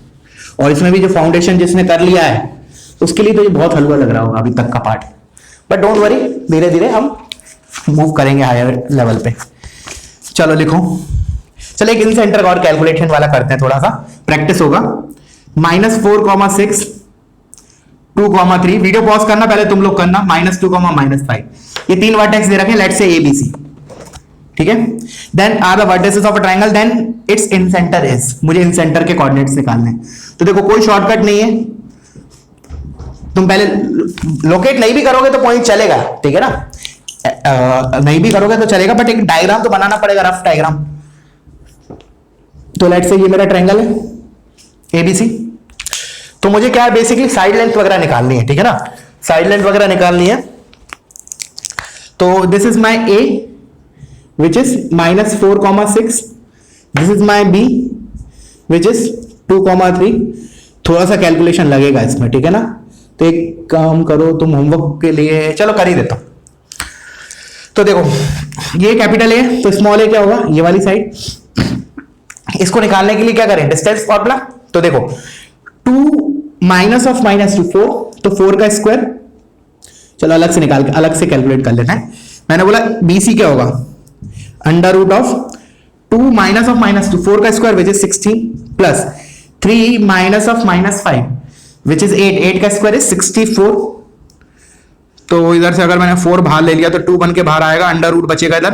और इसमें भी जो फाउंडेशन जिसने कर लिया है उसके लिए तो ये बहुत हलवा लग रहा होगा अभी तक का पार्ट, बट डोंट वरी, धीरे धीरे हम मूव करेंगे हायर लेवल पे। चलो लिखो, चलो एक इन सेंटर का और कैलकुलेशन वाला करते हैं, थोड़ा सा प्रैक्टिस होगा। -4,6 2,3, वीडियो पॉज करना, पहले तुम लोग करना, -2, -5, ये 3 वर्टेक्स दे रखे हैं, लेट्स से ABC, ठीक है। Then are the vertices of a triangle, then its incenter is, मुझे इन सेंटर के कोऑर्डिनेट्स निकालने हैं। तो देखो कोई शॉर्टकट नहीं है, तुम पहले लोकेट नहीं भी करोगे तो पॉइंट चलेगा, ठीक है ना, नहीं भी करोगे तो चलेगा, बट एक डायग्राम तो बनाना पड़ेगा, रफ डायग्राम। तो लेट्स से ये मेरा ट्रायंगल है ABC, तो मुझे क्या है बेसिकली साइड लेंथ वगैरह निकालनी है, ठीक है ना, साइड लेंथ वगैरह निकालनी है। तो this is my A which is -4,6, this is my B which is 2,3, थोड़ा सा कैलकुलेशन लगेगा इसमें, ठीक है ना। तो एक काम करो तुम होमवर्क के लिए, चलो कर ही देता हूं। तो देखो ये कैपिटल A, तो स्मॉल a क्या होगा ये वाली साइड, इसको निकालने के लिए क्या करें डिस्टेंस फॉर्मूला। तो देखो 2 माइनस ऑफ -2 4, तो 4 का स्क्वायर, चलो अलग से कैलकुलेट कर लेना है। मैंने बोला BC क्या होगा under root of 2 minus of -2 4 का square which is 16 plus 3 minus of -5 which is 8 का स्क्वायर इज 64। तो इधर से अगर मैंने 4 बाहर ले लिया तो 2 बन के बाहर आएगा, अंडर रूट बचेगा इधर,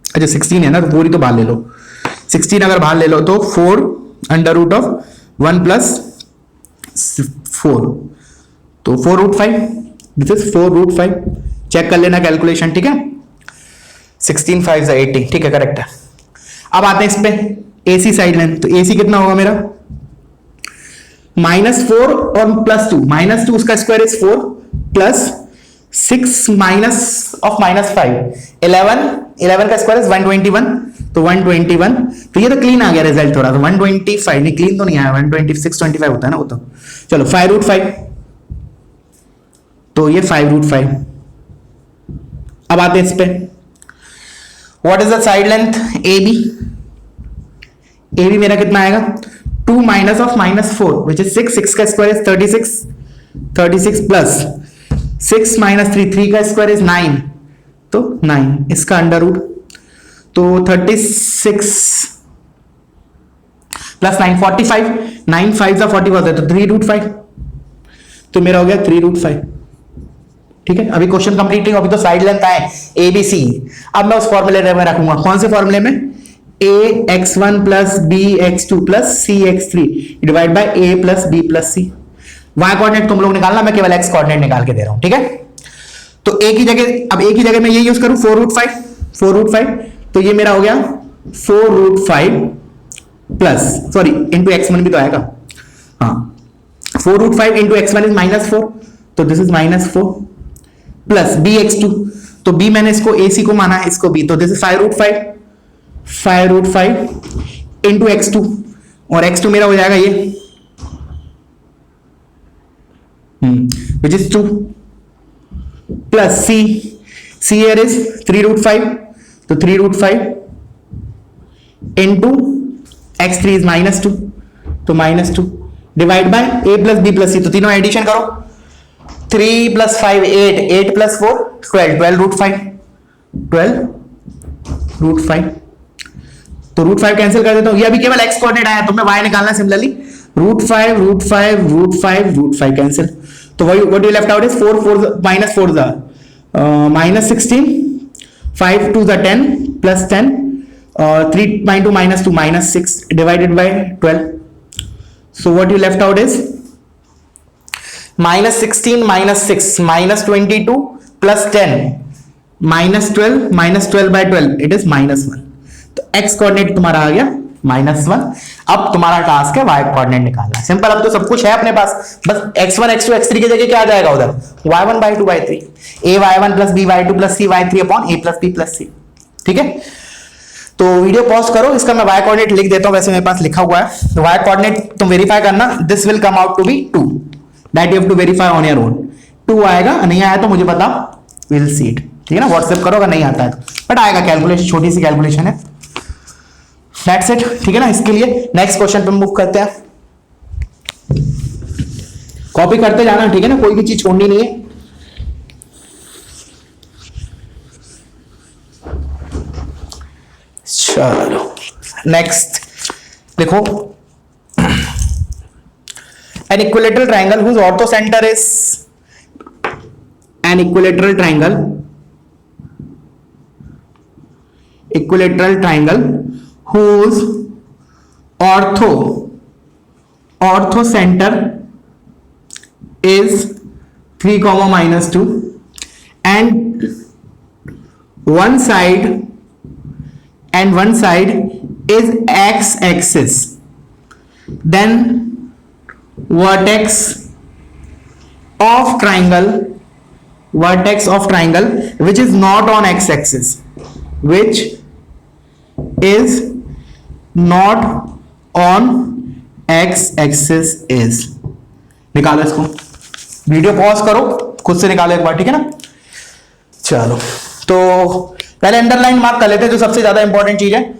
अच्छा 16 है ना, तो 4 ही तो बाहर ले लो, 16 अगर बाहर ले लो तो 4 अंडर रूट ऑफ 1 प्लस 4, तो 4√5, दिस इज 4√5, चेक कर लेना कैलकुलेशन, ठीक है। 16 5 80, ठीक है करेक्ट है। अब आते हैं इस पे AC साइड लेंथ, तो AC कितना होगा मेरा -4 और +2, -2 उसका square is 4 plus 6 minus of -5 11, 11 का स्क्वायर इज 121, तो 121, तो ये तो क्लीन आ गया रिजल्ट थोड़ा, तो 125 नहीं, क्लीन तो नहीं आया, 12625 होता है ना वो तो। चलो 5√5, तो ये 5√5। अब आते हैं इस पे, what is the side length AB? AB मेरा कितना आएगा, 2 माइनस ऑफ -4 विच इज 6, 6 का स्क्वायर इज 36, 36 प्लस 6 माइनस 3, 3 का स्क्वायर इज 9, तो 9, इसका अंडर रूट, तो 36 प्लस 9 45, 9 5 का 40 होता है, तो 3√5, तो मेरा हो गया 3√5। ठीक है, अभी क्वेश्चन कंप्लीट नहीं, अभी तो साइड लेंथ आए ABC। अब मैं उस फॉर्मूले में रखूंगा, कौन से फॉर्मूले में, ax1 plus bx2 plus cx3 divide by a plus b plus c। y coordinate तुम लोग निकालना, मैं केवल x कोऑर्डिनेट निकाल के दे रहा हूं। ठीक है, तो a की जगह, अब a की जगह मैं ये यूज करूं 4√5, तो ये मेरा हो गया 4√5 प्लस, सॉरी इंटू x1 भी तो आएगा, हाँ 4√5 इंटू x1 इज -4, तो दिस इज -4 प्लस bx2, तो b मैंने इसको ac को माना है, इसको b, तो दिस इज 5√5 इंटू x2, और x2 मेरा हो जाएगा ये which is 2 plus c here is 3√5, तो 3√5 into x3 is -2, तो -2 divide by a plus b plus c, तो तीनों एडिशन करो, 3 प्लस 5 8, 8 प्लस 4 12, 12√5, तो √5 कैंसिल कर देता हूं, ये अभी केवल x कोऑर्डिनेट आया, तो मैं y निकालना सिमिलरली, √5 कैंसिल, तो वही what you left out is 4 -4 -16, 5 2 10 plus 10, 3 2 -2 -6 divided by 12, so what you left out is -16 -6 -22 plus 10 -12 by 12 it is -1, तो x कोऑर्डिनेट तुम्हारा आ गया -1। अब तुम्हारा टास्क है y कोऑर्डिनेट निकालना, सिंपल, अब तो सब कुछ है अपने पास, बस x1 x2 x3 की जगह क्या आ जाएगा उधर, y1 by 2 by 3, a y1 plus b y2 plus c y3 upon a plus b plus c। ठीक है, तो वीडियो पॉज करो, इसका मैं y कोऑर्डिनेट लिख देता हूं, वैसे मेरे पास लिखा हुआ है, तो y कोऑर्डिनेट तुम वेरीफाई करना, this will come out to be 2, that you have to verify on your own. 2 आएगा, नहीं आया तो मुझे बता, विल सी इट। ठीक है ना, व्हाट्सएप करो अगर नहीं आता है तो, बट आएगा, कैलकुलेशन छोटी सी कैलकुलेशन है, दैट्स इट। ठीक है ना, इसके लिए नेक्स्ट क्वेश्चन पे मूव करते हैं, कॉपी करते जाना, ठीक है ना, कोई भी चीज छोड़नी नहीं है। चलो नेक्स्ट देखो, an equilateral triangle whose orthocenter is an equilateral triangle whose orthocenter is 3, -2 and one side is x-axis, then vertex of triangle which is not on x-axis, which is not on x-axis is, निकालो इसको, वीडियो पॉज करो, खुद से निकालो एक बार, ठीक है ना। चलो तो पहले अंडरलाइन मार्क कर लेते हैं, जो सबसे ज्यादा इंपॉर्टेंट चीज है,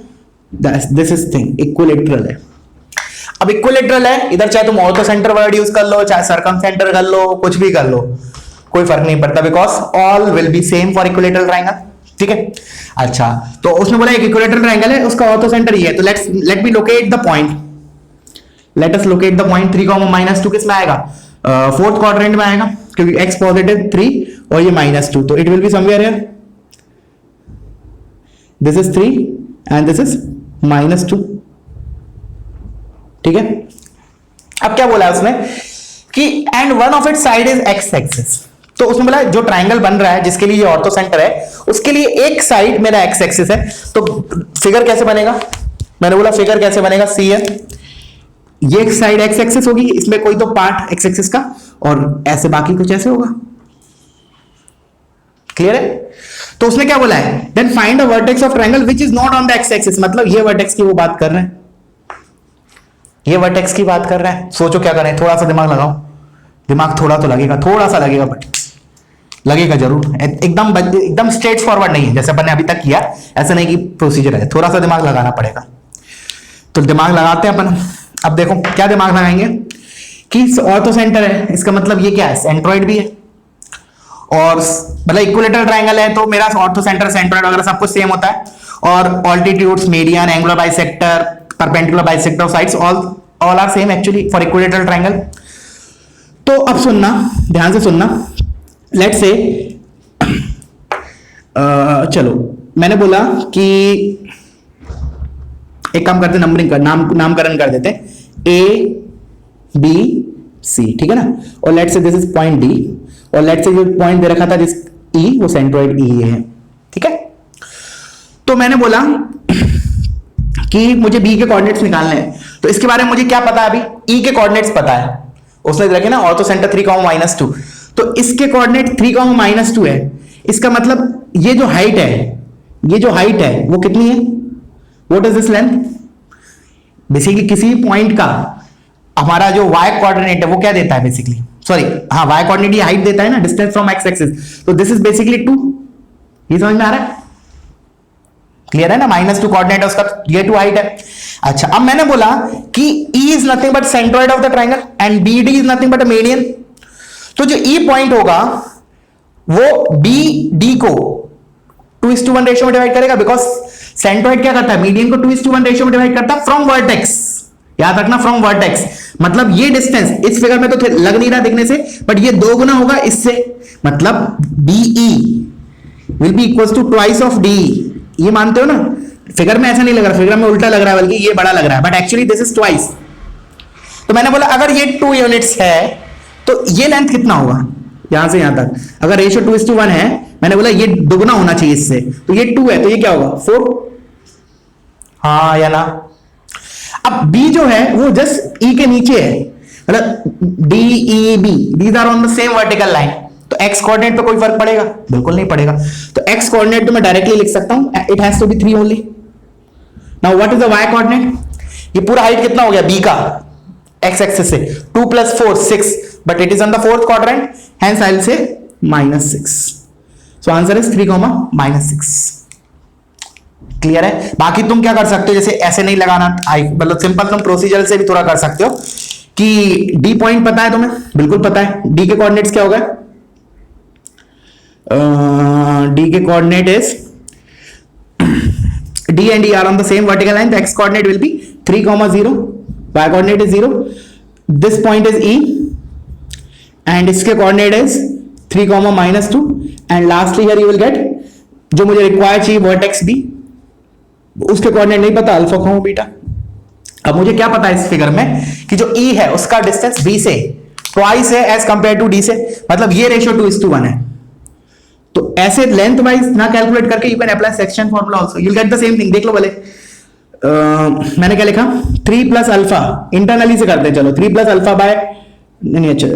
दिस इज थिंग, इक्विलेटरल है। अब इक्विलेटरल है, इधर चाहे तुम ऑर्थो सेंटर वर्ड यूज कर लो, चाहे सरकम सेंटर कर लो, कुछ भी कर लो, कोई फर्क नहीं पड़ता, because all will be same for equilateral triangle. ठीक है, अच्छा, तो उसने बोला एक इक्विलेटरल ट्रायंगल है, उसका ऑर्थो सेंटर ये है, तो let me locate the point, let us locate the point. 3, -2 किस में आएगा, फोर्थ क्वाड्रेंट में आएगा, क्योंकि x पॉजिटिव 3 और ये -2, तो it will be somewhere here, this is 3 and this is -2। ठीक है, अब क्या बोला उसने कि and one of its side is x axis, तो उसने बोला जो ट्रायंगल बन रहा है जिसके लिए ये ऑर्थो सेंटर है, उसके लिए एक साइड मेरा एक्स एक्सिस है, तो फिगर कैसे बनेगा, मैंने बोला फिगर कैसे बनेगा, सी है, ये एक साइड एक्स एक्सिस होगी, इसमें कोई तो पार्ट एक्स एक्सिस का, और ऐसे बाकी कुछ ऐसे होगा, क्लियर है? तो उसने क्या बोला है, then find a vertex of triangle which is not on the x axis, मतलब ये वर्टेक्स की वो बात कर रहे हैं, ये वर्टेक्स की बात कर रहे हैं। सोचो क्या करें, थोड़ा सा दिमाग लगाओ, दिमाग थोड़ा तो लगेगा, थोड़ा सा लगेगा, बट लगेगा जरूर, एकदम एकदम स्ट्रेट फॉरवर्ड नहीं है जैसे अपन ने अभी तक किया, ऐसा नहीं कि प्रोसीजर है, थोड़ा सा दिमाग लगाना पड़ेगा। तो दिमाग लगाते हैं अपन। अब देखो क्या दिमाग लगाएंगे कि ऑर्थो सेंटर है, इसका मतलब ये क्या है, सेंट्रोइड भी है, और मतलब इक्विलेटरल ट्रायंगल है तो मेरा ऑर्थो सेंटर सेंट्रोइड वगैरह सब कुछ सेम होता है, और altitudes, median, angular bisector, perpendicular bisector sides all are same actually for equilateral triangle. तो अब सुनना, ध्यान से सुनना, लेट्स से चलो मैंने बोला कि एक काम करते, नंबरिंग कर, नामकरण कर देते, ए बी सी, ठीक है ना, और let's say this is point D, और लेट्स से जो पॉइंट दे रखा था जिस ई, वो सेंट्रोइड ई है, ठीक है। तो मैंने बोला कि मुझे बी के कोऑर्डिनेट्स निकालने हैं, तो इसके बारे में मुझे क्या पता है, अभी ई के कोऑर्डिनेट्स पता है, उसने रखे ना ऑर्थो सेंटर 3,-2, तो इसके कोऑर्डिनेट 3,-2 है, इसका मतलब ये जो हाइट है, ये जो हाइट है वो कितनी है, what is this length, basically किसी पॉइंट का हमारा जो y कोऑर्डिनेट है वो क्या देता है बेसिकली, सॉरी हाँ y कोऑर्डिनेट ये हाइट देता है ना, डिस्टेंस फ्रॉम x एक्सिस, तो दिस इज बेसिकली 2, ये समझ में आ रहा है, क्लियर है ना, -2 कोऑर्डिनेट है उसका, ये 2 हाइट है। अच्छा अब मैंने बोला कि E is nothing but centroid of the triangle and BD is nothing but a median, तो जो E पॉइंट होगा वो BD को 2:1 रेशियो में डिवाइड करेगा, बिकॉज सेंट्रोइड क्या करता है, मीडियन को 2:1 रेशियो में डिवाइड करता है फ्रॉम वर्टेक्स, याद रखना फ्रॉम वर्टेक्स, मतलब ये डिस्टेंस इस फिगर में तो लग नहीं रहा दिखने से, बट ये 2 गुना होगा इससे, मतलब BE will be equals to twice of DE, ये मानते हो ना, फिगर में ऐसा नहीं लग रहा, फिगर में उल्टा लग रहा है, बल्कि ये बड़ा लग रहा है, but actually this is twice. तो मैंने बोला अगर ये 2 यूनिट्स है तो ये लेंथ कितना होगा, यहां से यहां तक, अगर रेशियो 2:1 है, मैंने बोला ये दुगना होना चाहिए इससे, तो ये 2 है तो ये क्या होगा 4, हाँ या ना। अब B जो है वो जस्ट E के नीचे है, मतलब DEB, these are on the same vertical line, तो x कोऑर्डिनेट पे कोई फर्क पड़ेगा, बिल्कुल नहीं पड़ेगा, तो x कोऑर्डिनेट तो मैं डायरेक्टली लिख सकता हूं, it has to be 3 only. Now what is the y coordinate, ये पूरा हाइट कितना हो गया B का x एक्सिस से, 2 + 4 6, but it is on the 4th quadrant, hence I will say -6, so answer is 3,-6। Clear है? बाकी तुम क्या कर सकते हो, जैसे ऐसे नहीं लगाना, मतलब सिंपल तुम प्रोसीजर से भी थोड़ा कर सकते हो कि डी पॉइंट पता है तुम्हें, बिल्कुल पता है, डी के कोऑर्डिनेट्स क्या होगा, डी के coordinate is D and E are on the same vertical line, the x coordinate will be 3,0, y coordinate is 0, this point is E and इसके coordinate is 3,-2, and lastly here you will get जो मुझे रिक्वायर चाहिए वर्टेक्स B, उसके कोऑर्डिनेट नहीं पता, अल्फा, कॉमा, बीटा। अब मुझे क्या पता है इस फिगर में कि जो E है उसका डिस्टेंस B से ट्वाइस है एज कंपेयर टू D से, मतलब ये रेशियो 2:1 है, तो ऐसे लेंथ वाइज ना कैलकुलेट करके you can apply section formula also, you will get the same thing. देख लो भले, मैंने क्या लिखा, 3 + अल्फा, इंटरनली से करते हैं, चलो 3 + अल्फा बाय, नहीं अच्छा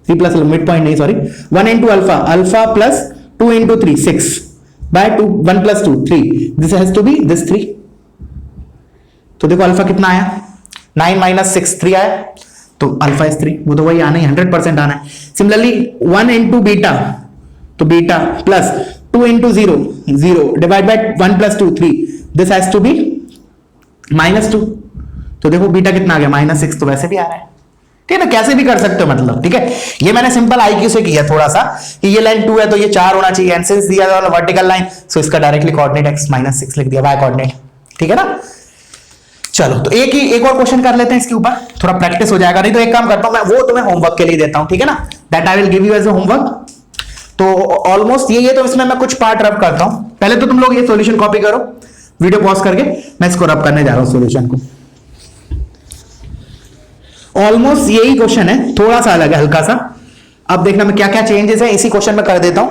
3 + मिड पॉइंट नहीं, sorry 1 × alpha, alpha plus 2 × 3 6 by 2, 1 + 2 3, this has to be this 3, तो देखो अल्फा कितना आया, 9 - 6 3 आया, तो अल्फा इज 3, वो तो वही आना है, 100% आना है। सिमिलरली 1 × बीटा, तो beta plus 2 × 0 0 divide by 1 + 2 3, this has to be -2, तो देखो बीटा कितना आ गया -6, तो वैसे भी आ रहा है, ठीक है ना, कैसे भी कर सकते हो, मतलब ठीक है, ये मैंने सिंपल IQ से किया थोड़ा सा कि ये लाइन 2 है तो ये 4 होना चाहिए, एंड सिंस दिया है वर्टिकल लाइन, सो इसका डायरेक्टली कोऑर्डिनेट x -6 लिख दिया, y कोऑर्डिनेट, ठीक है ना। चलो तो एक और क्वेश्चन कर लेते हैं इसके ऊपर, थोड़ा प्रैक्टिस हो जाएगा, नहीं तो एक काम करता हूं मैं, वो तुम्हें होमवर्क के लिए देता हूं, ठीक है ना, that I will give you as a homework. तो ऑलमोस्ट ये तो इसमें मैं कुछ पार्ट रब करता हूं, पहले तो तुम लोग ये सॉल्यूशन कॉपी करो, वीडियो पॉज करके मैं इसको रब करने जा रहा हूं सॉल्यूशन को। ऑलमोस्ट यही क्वेश्चन है, थोड़ा सा अलग है हल्का सा, अब देखना मैं क्या क्या चेंजेस है इसी क्वेश्चन में कर देता हूं।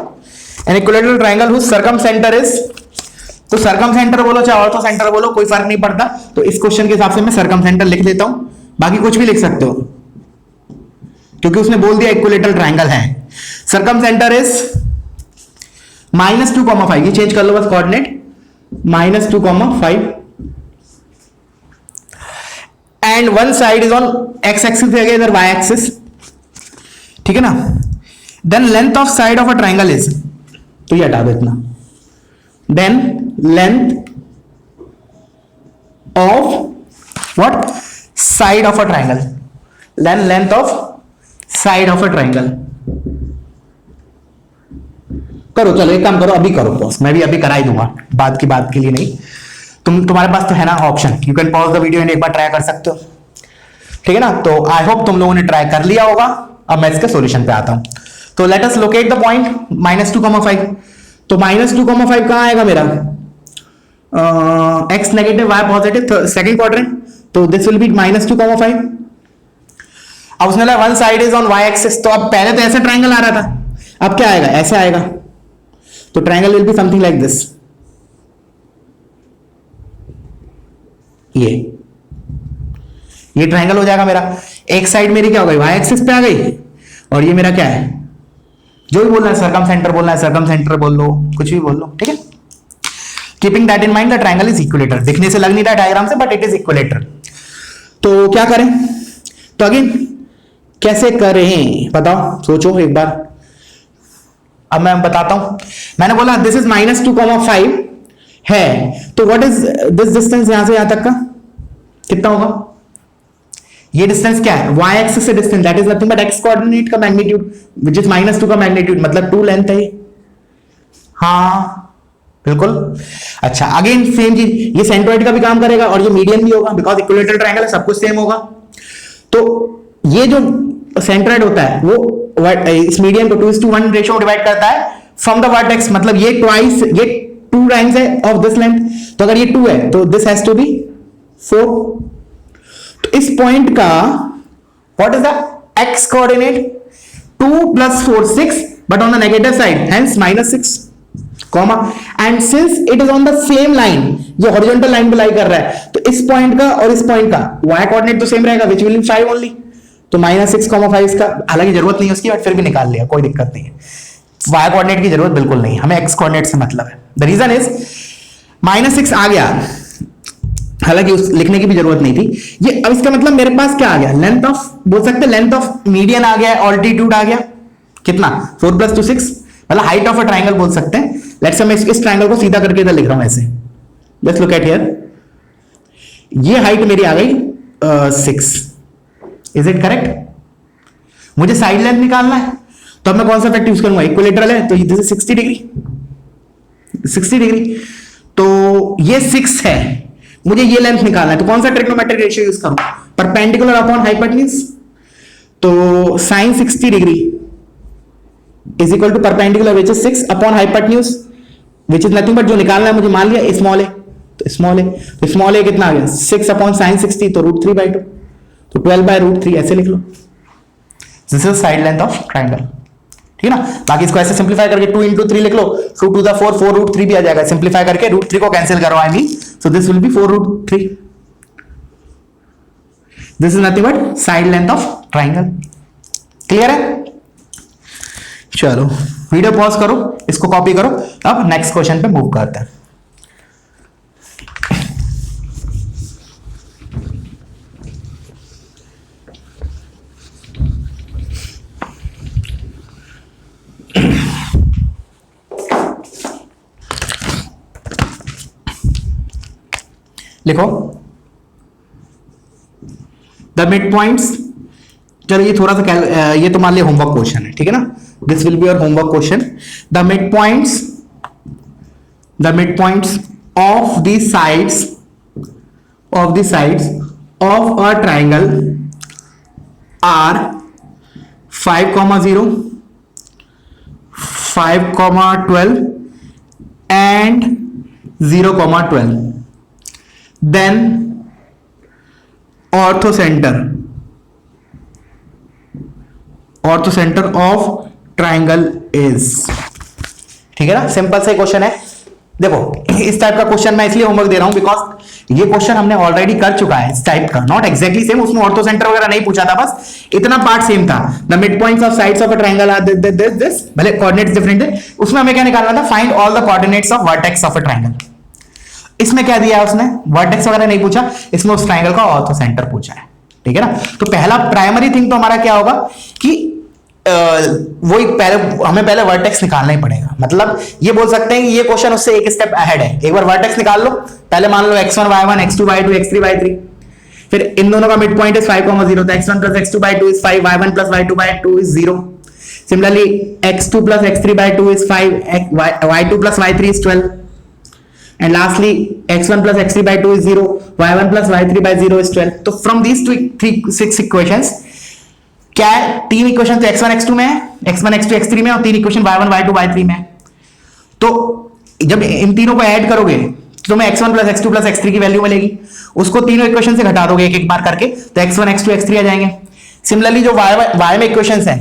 An equilateral triangle whose circumcentre is, तो सर्कमसेंटर बोलो चाहे ऑर्थो सेंटर बोलो कोई फर्क नहीं पड़ता, तो इस क्वेश्चन के हिसाब से मैं सर्कमसेंटर लिख देता हूं, बाकी कुछ भी लिख सकते हो क्योंकि उसने बोल दिया इक्विलेटरल ट्रायंगल है। सर्कमसेंटर इज -2,5 ये चेंज कर लो बस coordinate, -2,5 and one side is on x axis है, इधर वाई एक्सिस, ठीक है ना। Then length of side of a triangle is, तो ये हटा दो इतना, then length of what, side of a triangle, then length of side of a triangle. करो, चलो एक काम करो, अभी करो पॉज, मैं भी अभी करा ही दूंगा, बात की बात के लिए नहीं, तुम्हारे पास तो है ना option, you can pause the video and एक बार ट्राई कर सकते हो, ठीक है ना। तो आई होप तुम लोगों ने ट्राई कर लिया होगा। अब मैं इसके सॉल्यूशन पे आता हूं। तो let us locate the point -2,5। तो -2,5 कहां आएगा मेरा, x negative y positive, second quadrant, तो दिस विल बी -2,5। अब उसने बोला one side is on y axis, तो अब पहले तो ऐसा ट्राइंगल आ रहा था, अब क्या आएगा, ऐसे आएगा, तो triangle will be something like this, ये ट्राइंगल हो जाएगा मेरा। एक साइड मेरी क्या हो गई, y एक्सिस पे आ गई, और ये मेरा क्या है, जो भी बोलना है, सर्कम सेंटर बोलना है, सर्कम सेंटर बोल लो, कुछ भी बोल लो, ठीक है। Keeping that in mind the triangle is equilateral, दिखने से लग नहीं रहा डायग्राम से, बट इट इज इक्विलेटर। तो क्या करें, तो अगेन कैसे करें बताओ, सोचो एक बार। अब मैं बताता हूं, मैंने बोला दिस इज -2,5 है, तो व्हाट इज दिस डिस्टेंस, यहां से यहां तक का कितना होगा, ये डिस्टेंस क्या है, y एक्सिस से distance, that is nothing but x coordinate का मैग्नीट्यूड व्हिच इज -2 का मैग्नीट्यूड, मतलब 2 लेंथ है। हाँ बिल्कुल। अच्छा अगेन सेम चीज, ये सेंट्रोइड का भी काम करेगा और ये मीडियन भी होगा, बिकॉज इक्विलेटरल ट्रायंगल है, सब कुछ सेम होगा। तो ये जो सेंट्रोइड होता है वो इस मीडियन को 2:1 रेशियो डिवाइड करता है फ्रॉम द वर्टेक्स, मतलब ये ट्वाइस, ये 2 टाइम्स है ऑफ दिस लेंथ, तो अगर ये 2 है तो दिस हैज टू बी 4। तो इस पॉइंट का what is the x coordinate, 2 + 4 6, but on the negative side hence -6 comma, and since it is on the same line, ये हॉरिजॉन्टल लाइन पे लाई कर रहा है, तो इस पॉइंट का और इस पॉइंट का y कोऑर्डिनेट तो सेम रहेगा, व्हिच विल बी 5 ओनली, तो -6,5 इसका, हालांकि जरूरत नहीं है उसकी, बट फिर भी निकाल लिया, कोई दिक्कत नहीं है। y कोऑर्डिनेट की जरूरत बिल्कुल नहीं, हमें x कोऑर्डिनेट से मतलब है। द रीजन इज -6 आ गया, हालांकि उस लिखने की भी जरूरत नहीं थी ये। अब इसका मतलब मेरे पास क्या आ गया, लेंथ ऑफ, बोल सकते हैं लेंथ ऑफ मीडियन आ गया, ऑल्टीट्यूड आ गया, कितना 4 + 2 6, मतलब हाइट ऑफ अ ट्राइंगल बोल सकते हैं। लेट्स से मैं इस ट्राइंगल को सीधा करके इधर लिख रहा हूं ऐसे, लेट्स लुक एट हियर, ये हाइट मेरी आ गई 6, इज इट करेक्ट। मुझे साइड लेंथ निकालना है, तो अब मैं कौन सा फैक्टर यूज करूंगा, इक्विलेटरल है, तो दिस इज 60 डिग्री, 60 डिग्री, तो ये 6 है, मुझे ये लेंथ निकालना है, तो कौन सा ट्रिग्नोमेट्रिक रेशियो यूज करूं, परपेंडिकुलर अपॉन हाइपोटेन्यूज, तो sin 60 degree is equal to perpendicular which is 6 upon hypotenuse which is nothing but, जो निकालना है मुझे मान लिया स्मॉल है, तो स्मॉल है, तो स्मॉल है कितना आ गया 6 अपॉन sin 60, तो √3/2, तो 12/√3 ऐसे लिख लो, this is side length of triangle, ठीक है ना। बाकी इसको ऐसे सिंपलीफाई करके 2 × 3 लिख लो, 2 to the 4 4√3 भी आ जाएगा, सिंपलीफाई करके √3 को कैंसिल करो, I mean, so this will B 4√3, this is nothing but side length of triangle. Clear है, चलो वीडियो पॉज करो, इसको कॉपी करो, अब नेक्स्ट क्वेश्चन पे मूव करते हैं। लिखो द मिड पॉइंट्स, चलो ये थोड़ा सा ये तुम्हारे लिए होमवर्क क्वेश्चन है, ठीक है ना, this will be your homework question. The mid points of the sides of a triangle are 5,0, 5,12 and 0,12, then orthocenter of triangle is, ठीक है ना, सिंपल से क्वेश्चन है, देखो इस टाइप का क्वेश्चन मैं इसलिए होमवर्क दे रहा हूं बिकॉज ये क्वेश्चन हमने ऑलरेडी कर चुका है इस टाइप का, नॉट एक्जैक्टली सेम, उसमें ऑर्थो सेंटर वगैरह नहीं पूछा था, बस इतना पार्ट सेम था। The mid points of sides of a triangle are this, भले कोऑर्डिनेट्स डिफरेंट है, उसमें हमें क्या निकालना था, find all the coordinates of vertex of a triangle. इसमें क्या दिया है उसने, वर्टेक्स वगैरह नहीं पूछा, इसमें उस ट्रायंगल का ऑर्थो सेंटर पूछा है, ठीक है ना। तो पहला प्राइमरी थिंग तो हमारा क्या होगा कि वो हमें पहले वर्टेक्स निकालना ही पड़ेगा। मतलब ये बोल सकते हैं कि ये क्वेश्चन उससे एक स्टेप अहेड है। एक बार वर्टेक्स निकाल लो, पहले मान लो x1 y1 x2 y2 x3 y3, फिर इन दोनों का मिड पॉइंट है 5,0, तो x1 plus x2 by 2 is 5, y1 plus y2 by 2 is 0। Similarly x2 plus x3 by 2 is 5, y2 plus y3 is 12, and lastly x1 plus x3 by 2 is 0, y1 plus y3 by 0 is 12। तो from these six equations क्या है, तीन इक्वेशन तो x1 x2 में है, x1 x2 x3 में, और तीन इक्वेशन y1 y2 y3 में है। तो जब इन तीनों को ऐड करोगे तो तुम्हें x1 plus x2 plus x3 की वैल्यू मिलेगी, उसको तीनों इक्वेशन से घटा दोगे एक एक बार करके, तो x1 x2 x3 आ जाएंगे। सिमिलरली जो y में इक्वेशंस हैं,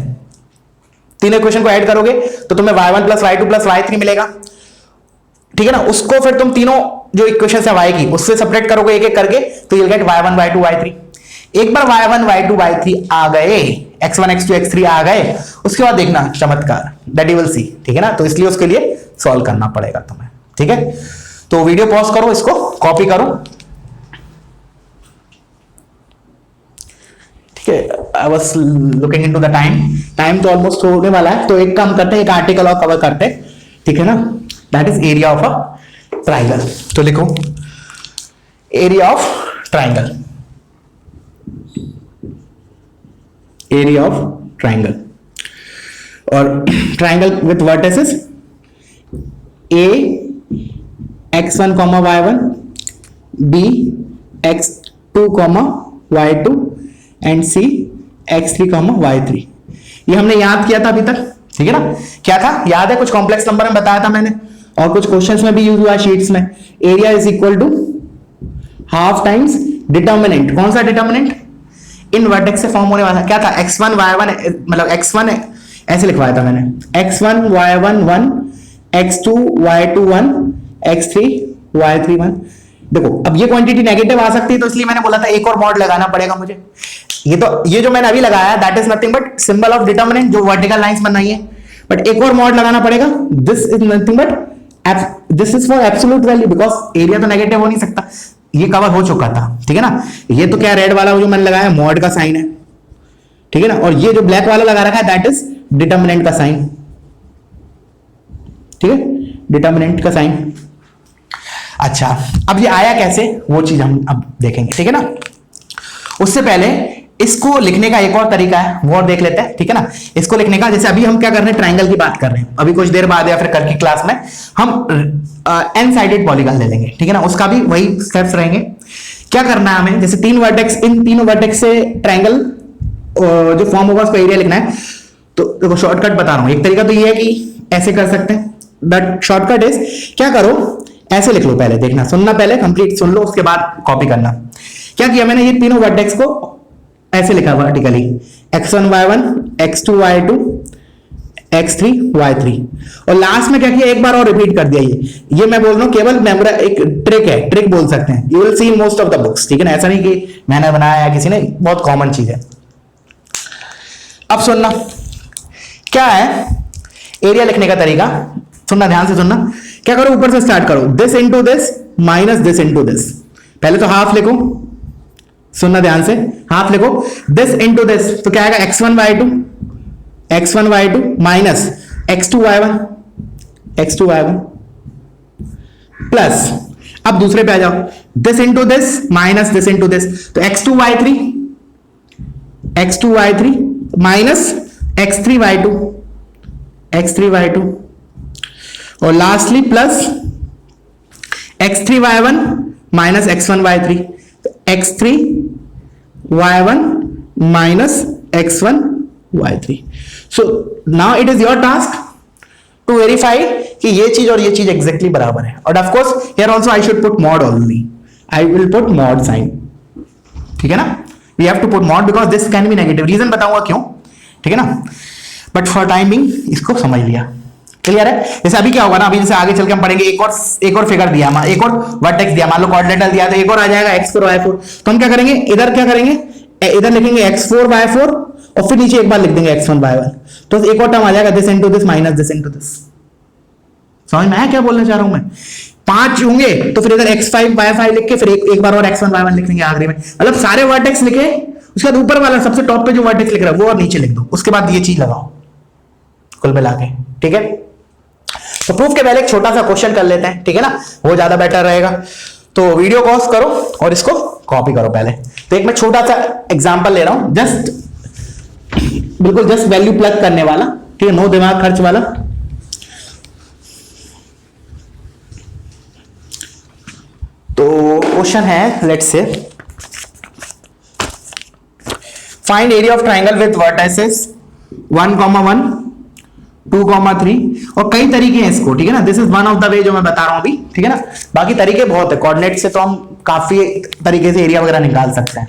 तीनों इक्वेशन को ऐड करोगे तो तुम्हें y1 plus y2 plus y3 मिलेगा, ठीक है ना। उसको फिर तुम तीनों जो इक्वेशन है y की, उससे सेपरेट करोगे एक एक करके, तो you'll get y1 y2 y3। एक बार y1 y2 y3 आ गए, x1 x2 x3 आ गए, उसके बाद देखना चमत्कार, दैट यू विल सी, ठीक है ना। तो इसलिए उसके लिए सॉल्व करना पड़ेगा तुम्हें, ठीक है। तो वीडियो पॉज करो, इसको कॉपी करो, ठीक है। I was looking into the time तो ऑलमोस्ट होने वाला है, तो एक काम करते हैं, एक आर्टिकल और कवर करते हैं, ठीक है ना। That is area of a triangle. तो लिखो area of triangle, area of triangle, और triangle with vertices a x1 y1, b x2 y2 and c x3 y3। ये हमने याद किया था अभी तक, ठीक है ना। क्या था याद है, कुछ कॉम्प्लेक्स नंबर में बताया था मैंने, और कुछ क्वेश्चंस में भी यूज हुआ शीट्स में। Area is equal to half times determinant, कौन सा डिटर्मिनेंट, इन वर्टेक्स से फॉर्म होने वाला क्या था, x1 y1, मतलब x1 ऐसे लिखवाया था मैंने, x1 y1 1, x2 y2 1, x3 y3 1। देखो अब ये क्वांटिटी नेगेटिव आ सकती है, तो इसलिए मैंने बोला था एक और मॉड लगाना पड़ेगा मुझे। ये जो मैंने अभी लगाया that is nothing but symbol of determinant, जो वर्टिकल लाइंस बनाई है, बट एक और मॉड लगाना पड़ेगा। This is nothing but this is for absolute value, because area तो नेगेटिव हो नहीं सकता, ये कवर हो चुका था, ठीक है ना। ये तो क्या रेड वाला जो मैंने लगाया मॉड का साइन है, ठीक है ना, और ये जो ब्लैक वाला लगा रखा है दैट इज डिटर्मिनेंट का साइन, ठीक है, डिटर्मिनेंट का साइन। अच्छा अब ये आया कैसे, वो चीज हम अब देखेंगे, ठीक है ना। उससे पहले इसको लिखने का एक और तरीका है, वो और देख लेते हैं, ठीक है ना। इसको लिखने का, जैसे अभी हम क्या कर रहे हैं, ट्राइंगल की बात कर रहे हैं, अभी कुछ देर बाद या फिर कल की क्लास में हम एन साइडेड पॉलीगन ले लेंगे, ठीक है ना। उसका भी वही स्टेप्स रहेंगे। क्या करना है हमें, जैसे तीन वर्टेक्स, इन तीनों वर्टेक्स से ट्राइंगल जो फॉर्म होगा उसको एरिया लिखना है। तो देखो शॉर्टकट बता रहा हूं, एक तरीका तो ये है कि ऐसे कर सकते हैं, बट शॉर्टकट इज क्या करो, ऐसे लिख लो, पहले देखना, सुनना, पहले कंप्लीट सुन लो, उसके बाद कॉपी करना। क्या किया मैंने, ये तीनों वर्टेक्स को ऐसे लिखा vertically, x1 y1, x2 y2, x3 y3, और लास्ट में क्या किया, एक बार और रिपीट कर दिया। ये मैं बोल रहा हूं केवल मेमोरी, एक ट्रिक है, ट्रिक बोल सकते हैं, you will see in most of the books, ठीक है ना। ऐसा नहीं कि मैंने बनाया या किसी ने, बहुत कॉमन चीज है। अब सुनना क्या है एरिया लिखने का तरीका, सुनना, ध्यान से सुनना। क्या करो, ऊपर से स्टार्ट करो, this into this minus this into this. पहले तो हाफ लिखो, सुनना ध्यान से, हाफ लिखो, दिस इंटू दिस, तो क्या आएगा, x1 y2 minus x2 y1 plus, अब दूसरे पे आ जाओ, this into this minus this into this, तो x2 y3 minus x3 y2, और lastly plus x3 y1 minus x1 y3, तो x3 y1 minus x1 y3। So now it is your task to verify कि ये चीज और ये चीज exactly बराबर है। और of course here also I should put mod only, I will put mod sign, ठीक है ना। We have to put mod because this can be negative, reason बताऊंगा क्यों, ठीक है ना। But for time being इसको समझ लिया, क्लियर है? जैसे अभी क्या होगा ना, अभी जैसे आगे चल के हम पढ़ेंगे, एक और फिगर दिया, एक और वर्टेक्स दिया, मान लो कोऑर्डिनेट दिया, तो एक और आ जाएगा x4 y4। तो हम क्या करेंगे, इधर क्या करेंगे, इधर लिखेंगे x4 y4 और फिर नीचे एक बार लिख देंगे x1 y1। तो एक और टर्म आ जाएगा this into this minus this into this. समझ में आया क्या बोलना चाह रहा हूं मैं? 5 होंगे तो फिर इधर x5 y5 लिख के फिर एक बार और x1 y1 लिख देंगे आखिरी में। मतलब सारे वर्टेक्स लिखे, उसके बाद ऊपर वाला सबसे टॉप पे जो वर्टेक्स लिख रहा है वो और नीचे लिख दो, उसके बाद ये चीज लगाओ कुल मिला के। ठीक है, तो प्रूफ के पहले एक छोटा सा क्वेश्चन कर लेते हैं, ठीक है ना, वो ज्यादा बेटर रहेगा। तो वीडियो पॉज करो और इसको कॉपी करो पहले। तो एक मैं छोटा सा एग्जांपल ले रहा हूं, जस्ट बिल्कुल जस्ट वैल्यू प्लग करने वाला, ठीक है, नो दिमाग खर्च वाला। तो क्वेश्चन है, let's say find area of triangle with vertices 1, 1, 2, 3 और कई तरीके हैं इसको, ठीक है ना। This is one of the way जो मैं बता रहा हूं अभी, ठीक है ना। बाकी तरीके बहुत है, कोऑर्डिनेट से तो हम काफी तरीके से एरिया वगैरह निकाल सकते हैं।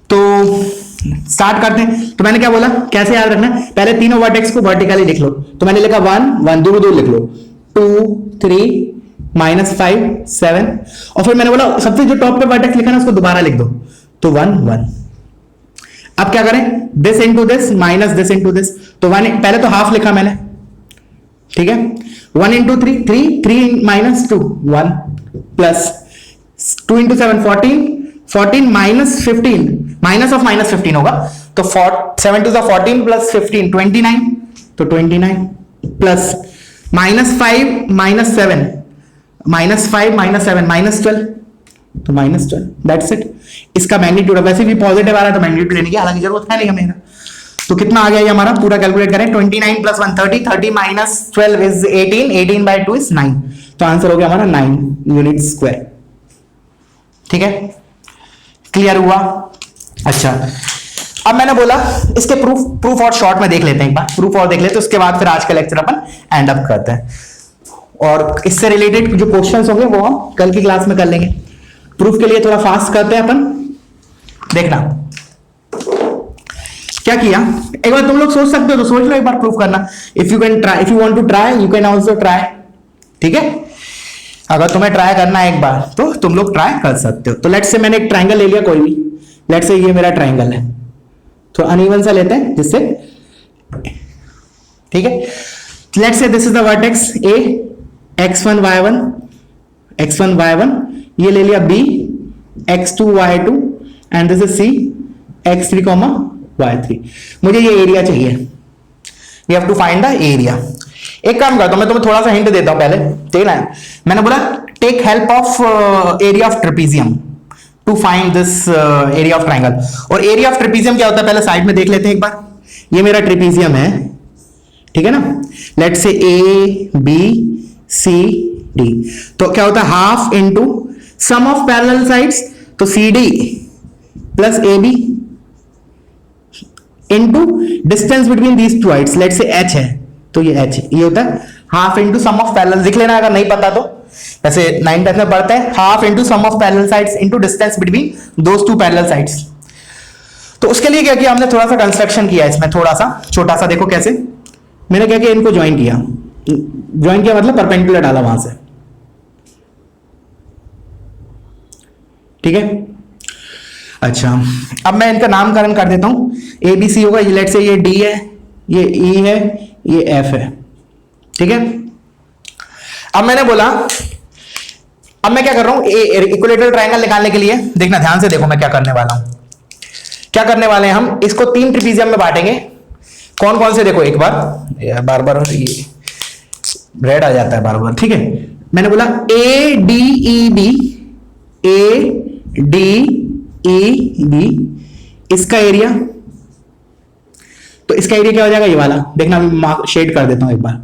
तो स्टार्ट करते हैं। तो मैंने क्या बोला, कैसे याद रखना है, पहले तीनों वर्टेक्स को वर्टिकली लिख लो। तो मैंने लिखा 1, 1 दूर लिख लो, 2, 3 -5 7 और फिर मैंने बोला सबसे जो टॉप पे वर्टेक्स लिखा ना उसको दोबारा लिख दो, तो 1, 1। अब क्या करें, this into this minus this into this. तो 1 पहले तो हाफ लिखा मैंने, ठीक है, 1 into 3 3 minus 2 1 plus 2 into 7 14 14 minus 15 minus of minus 15 होगा। तो 7 टू 14 प्लस 15 29, तो 29 प्लस -5 -7 -5 -7 -12, तो -12, दैट्स इट। इसका मैग्नीट्यूड, वैसे भी पॉजिटिव आ रहा है तो मैग्नीट्यूड लेने की हालांकि जरूरत है नहीं हमें। तो कितना आ गया ये हमारा, पूरा कैलकुलेट करें, 29 plus 1 30 30 minus 12 is 18 18 by 2 is 9। तो आंसर हो गया हमारा 9 यूनिट स्क्वायर। ठीक है, क्लियर हुआ? अच्छा, अब मैंने बोला इसके प्रूफ और शॉर्ट में देख लेते हैं, एक बार प्रूफ और देख लेते हैं, उसके बाद फिर आज का लेक्चर अपन एंड अप करते हैं। और इससे रिलेटेड जो क्वेश्चंस होंगे वो हम कल की क्लास में कर लेंगे। प्रूफ के लिए थोड़ा फास्ट करते हैं अपन, देखना क्या किया। एक बार तुम लोग सोच सकते हो तो सोच लो, एक बार प्रूफ करना। If you can try, if you want to try you can also try, ठीक है। अगर तुम्हें ट्राई करना है एक बार तो तुम लोग ट्राई कर सकते हो। तो लेट्स से मैंने एक ट्राइंगल ले लिया कोई भी, लेट्स से ये मेरा ट्राइंगल है, तो अनइवन सा लेते हैं जिससे, ठीक है। Let's say this is the vertex A, x1 y1 x1 y1, ये ले लिया b x2 y2 and this is c x3 y3। मुझे ये एरिया चाहिए, we have to find the area. एक काम करता हूं, मैं तुम्हें थोड़ा सा हिंट देता हूं पहले, ठीक है। मैंने बोला take help of area of trapezium to find this area of triangle. और एरिया ऑफ ट्रेपीजियम क्या होता है पहले साइड में देख लेते हैं एक बार। ये मेरा ट्रेपीजियम है, ठीक है ना। Let's say A B C D, तो क्या होता है half into sum of parallel sides, तो C D plus A B into distance between these two sides, let's say H है तो ये एच, ये होता है half into sum of parallel. लिख लेना अगर नहीं पता तो, वैसे 9th 10th में पढ़ते हैं, half into sum of parallel sides into distance between those two parallel sides. तो उसके लिए क्या किया हमने, थोड़ा सा कंस्ट्रक्शन किया इसमें, थोड़ा सा छोटा सा। देखो कैसे मैंने क्या किया, इनको ज्वाइन किया, ज्वाइन किया मतलब परपेंडिकुलर डाला वहां से, ठीक है। अच्छा, अब मैं इनका नामकरण कर देता हूं, ए बी सी होगा, लेट्स से ये डी है, ये ई है, ये एफ है, ठीक है। अब मैंने बोला, अब मैं क्या कर रहा हूं, इक्विलेटरल ट्रायंगल निकालने के लिए देखना ध्यान से, देखो मैं क्या करने वाला हूं। क्या करने वाले हैं हम, इसको 3 ट्रेपीजियम में बांटेंगे। कौन कौन से, देखो एक बार बार ये रेड आ जाता है बार, ठीक है। मैंने बोला A D E B, A D E B, इसका एरिया, तो इसका एरिया क्या हो जाएगा, ये वाला। देखना मैं मार्क शेड कर देता हूं एक बार,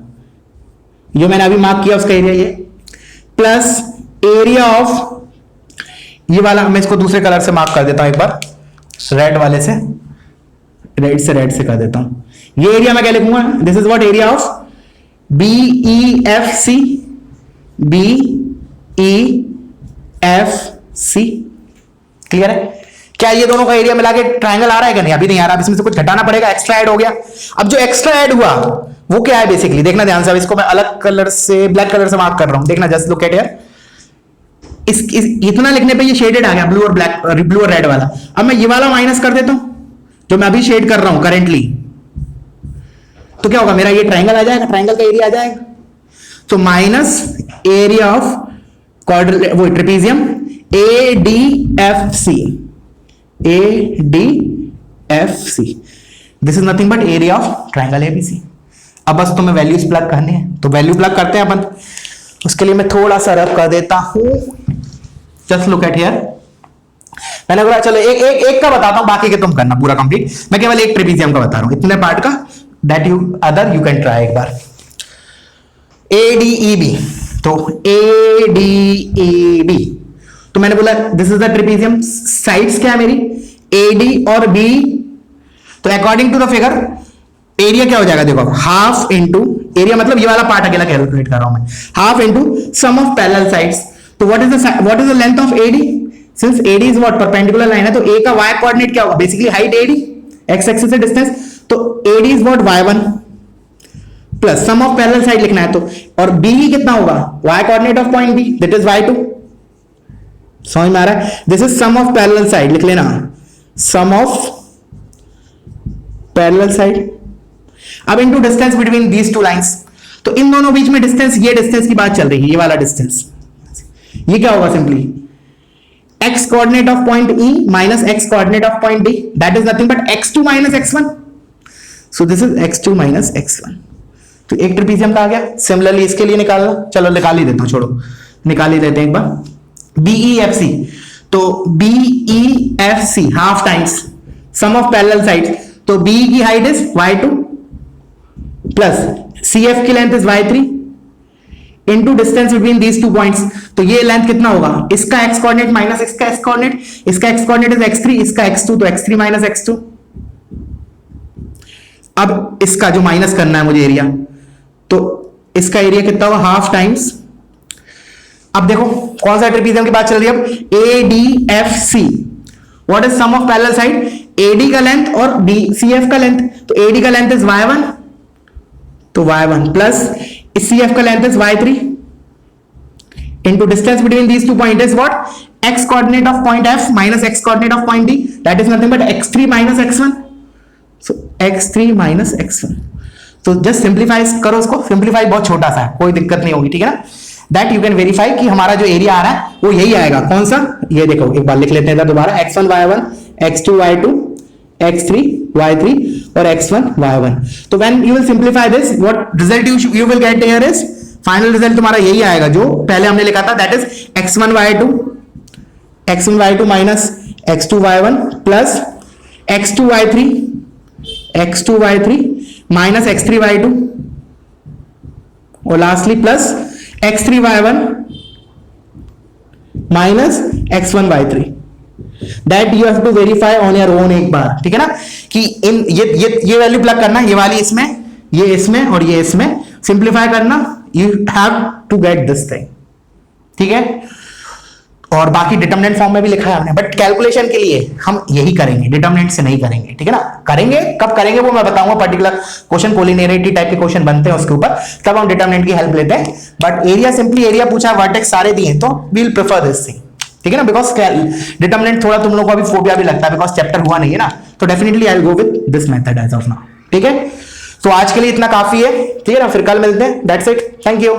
जो मैंने अभी मार्क किया उसका एरिया ये, प्लस एरिया ऑफ ये वाला, मैं इसको दूसरे कलर से मार्क कर देता हूं एक बार, रेड वाले से, रेड से कर देता हूं। ये एरिया मैं क्या लिखूंगा, this is what area of B E F C, B E F C, clear है। क्या ये दोनों का एरिया मिला के ट्रायंगल आ रहा है कि नहीं, अभी नहीं आ रहा, अब इसमें से कुछ घटाना पड़ेगा, एक्स्ट्रा ऐड हो गया। अब जो एक्स्ट्रा ऐड हुआ वो क्या है बेसिकली, देखना ध्यान से। अब इसको मैं अलग कलर से, ब्लैक कलर से मार्क कर रहा हूं, देखना, जस्ट लुक एट हियर। इतना लिखने पे ये शेडेड आ गया, ब्लू और ब्लैक, ब्लू और रेड वाला। अब मैं ये वाला माइनस कर देता हूं जो मैं अभी शेड कर रहा हूं करेंटली, तो क्या होगा, मेरा ये ट्राइंगल आ जाएगा, ट्राइंगल का एरिया आ जाएगा। तो माइनस एरिया ऑफ क्वाड्रिलेटरल, वो trapezium ADFC, ADFC, this is nothing but area of triangle ABC। अब बस तुम्हें वैल्यूज प्लग करनी है, तो वैल्यू प्लग करते हैं अपन। उसके लिए मैं थोड़ा सा रब कर देता हूं, जस्ट लुक एट हियर। मैंने बोला चलो एक का बताता हूं, बाकी के तुम करना पूरा कंप्लीट। मैं केवल एक ट्रेपेजियम का बता रहा हूं, इतने पार्ट का, that you other you can try एक बार। ADEB, तो ADEB, तो मैंने बोला this is the trapezium, sides क्या है मेरी AD और B, तो according to the figure area क्या हो जाएगा, देखो हाफ इंटू एरिया, मतलब ये वाला पार्ट अकेला कैलकुलेट कर रहा हूं मैं, half into sum of parallel sides. तो what is the length of AD, since AD is what, perpendicular line है, तो A का y कोऑर्डिनेट क्या होगा, basically height AD, x axis से डिस्टेंस, तो AD is what y1 plus sum of parallel side लिखना है, तो और B कितना होगा, y coordinate of point B, that is y2। समझ में आ रहा है, this is sum of parallel side, लिख लेना सम ऑफ पैरेलल साइड। अब into distance between these two lines, तो इन दोनों बीच में डिस्टेंस, ये डिस्टेंस की बात चल रही है, ये वाला डिस्टेंस, ये क्या होगा, simply x coordinate of point E minus x coordinate of point D, that is nothing but x2 minus x1, so this is x2 minus x1। तो एक ट्रेपेजियम का आ गया। सिमिलरली इसके लिए निकालना, चलो निकाल ही देता हूं, छोड़ो निकाल ही देते हैं एक बार। BEFC, तो BEFC half times sum of parallel sides, तो B की height is y2 plus CF की length is y3 into distance between these two points, तो ये लेंथ कितना होगा, इसका x कोऑर्डिनेट माइनस इसका x कोऑर्डिनेट, इसका x कोऑर्डिनेट इज x3, इसका x2, तो x3 माइनस x2। अब इसका जो माइनस करना है मुझे एरिया, तो इसका एरिया कितना होगा, हाफ टाइम्स। अब देखो कौन सा ट्रेपेजियम की बात चल रही है, अब ADFC, what is sum of parallel side, AD का लेंथ और CF का लेंथ, तो AD का लेंथ इज y1, तो y1 प्लस CF का length is y3 into distance between these two point is what, x coordinate of point F minus x coordinate of point D, that is nothing but x3 minus x1, so x3 minus x1। तो जस्ट सिंप्लीफाई करो उसको, सिंप्लीफाई बहुत छोटा सा है, कोई दिक्कत नहीं होगी, ठीक है ना। दैट यू कैन वेरीफाई कि हमारा जो एरिया आ रहा है वो यही आएगा, कौन सा, ये देखो एक बार लिख लेते हैं इधर दोबारा, x1 y1, x2 y2, x3 y3 और x1 y1। तो when you will simplify this, what result you will get here is, final result तुम्हारा यही आएगा जो पहले हमने लिखा था, that is x1 y2 minus x2 y1 plus x2 y3 minus x3 y2 और lastly plus x3 y1 minus x1 y3। That you have to verify on your own एक बार, ठीक है ना, कि इन ये वैल्यू प्लग करना, ये वाली इसमें, ये इसमें और ये इसमें, सिंप्लीफाई करना, you have to get this thing, ठीक है। और बाकी डिटरमिनेंट फॉर्म में भी लिखा है हमने, बट कैलकुलेशन के लिए हम यही करेंगे, डिटरमिनेंट से नहीं करेंगे, ठीक है ना। करेंगे कब करेंगे वो मैं बताऊंगा, पर्टिकुलर क्वेश्चन कोलिनियरिटी टाइप के क्वेश्चन बनते हैं उसके ऊपर, तब हम डिटरमिनेंट की हेल्प लेते हैं। बट एरिया, सिंपली एरिया पूछा, वर्टेक्स सारे दिए, तो we will prefer this thing, ठीक है ना, बिकॉज डिटरमिनेंट थोड़ा तुम लोगों को अभी फोबिया भी लगता है, बिकॉज चैप्टर हुआ नहीं है ना, तो definitely I will go with this method as of now, ठीक है। तो आज के लिए इतना काफी है, ठीक है ना, फिर कल मिलते हैं, दैट्स इट, थैंक यू।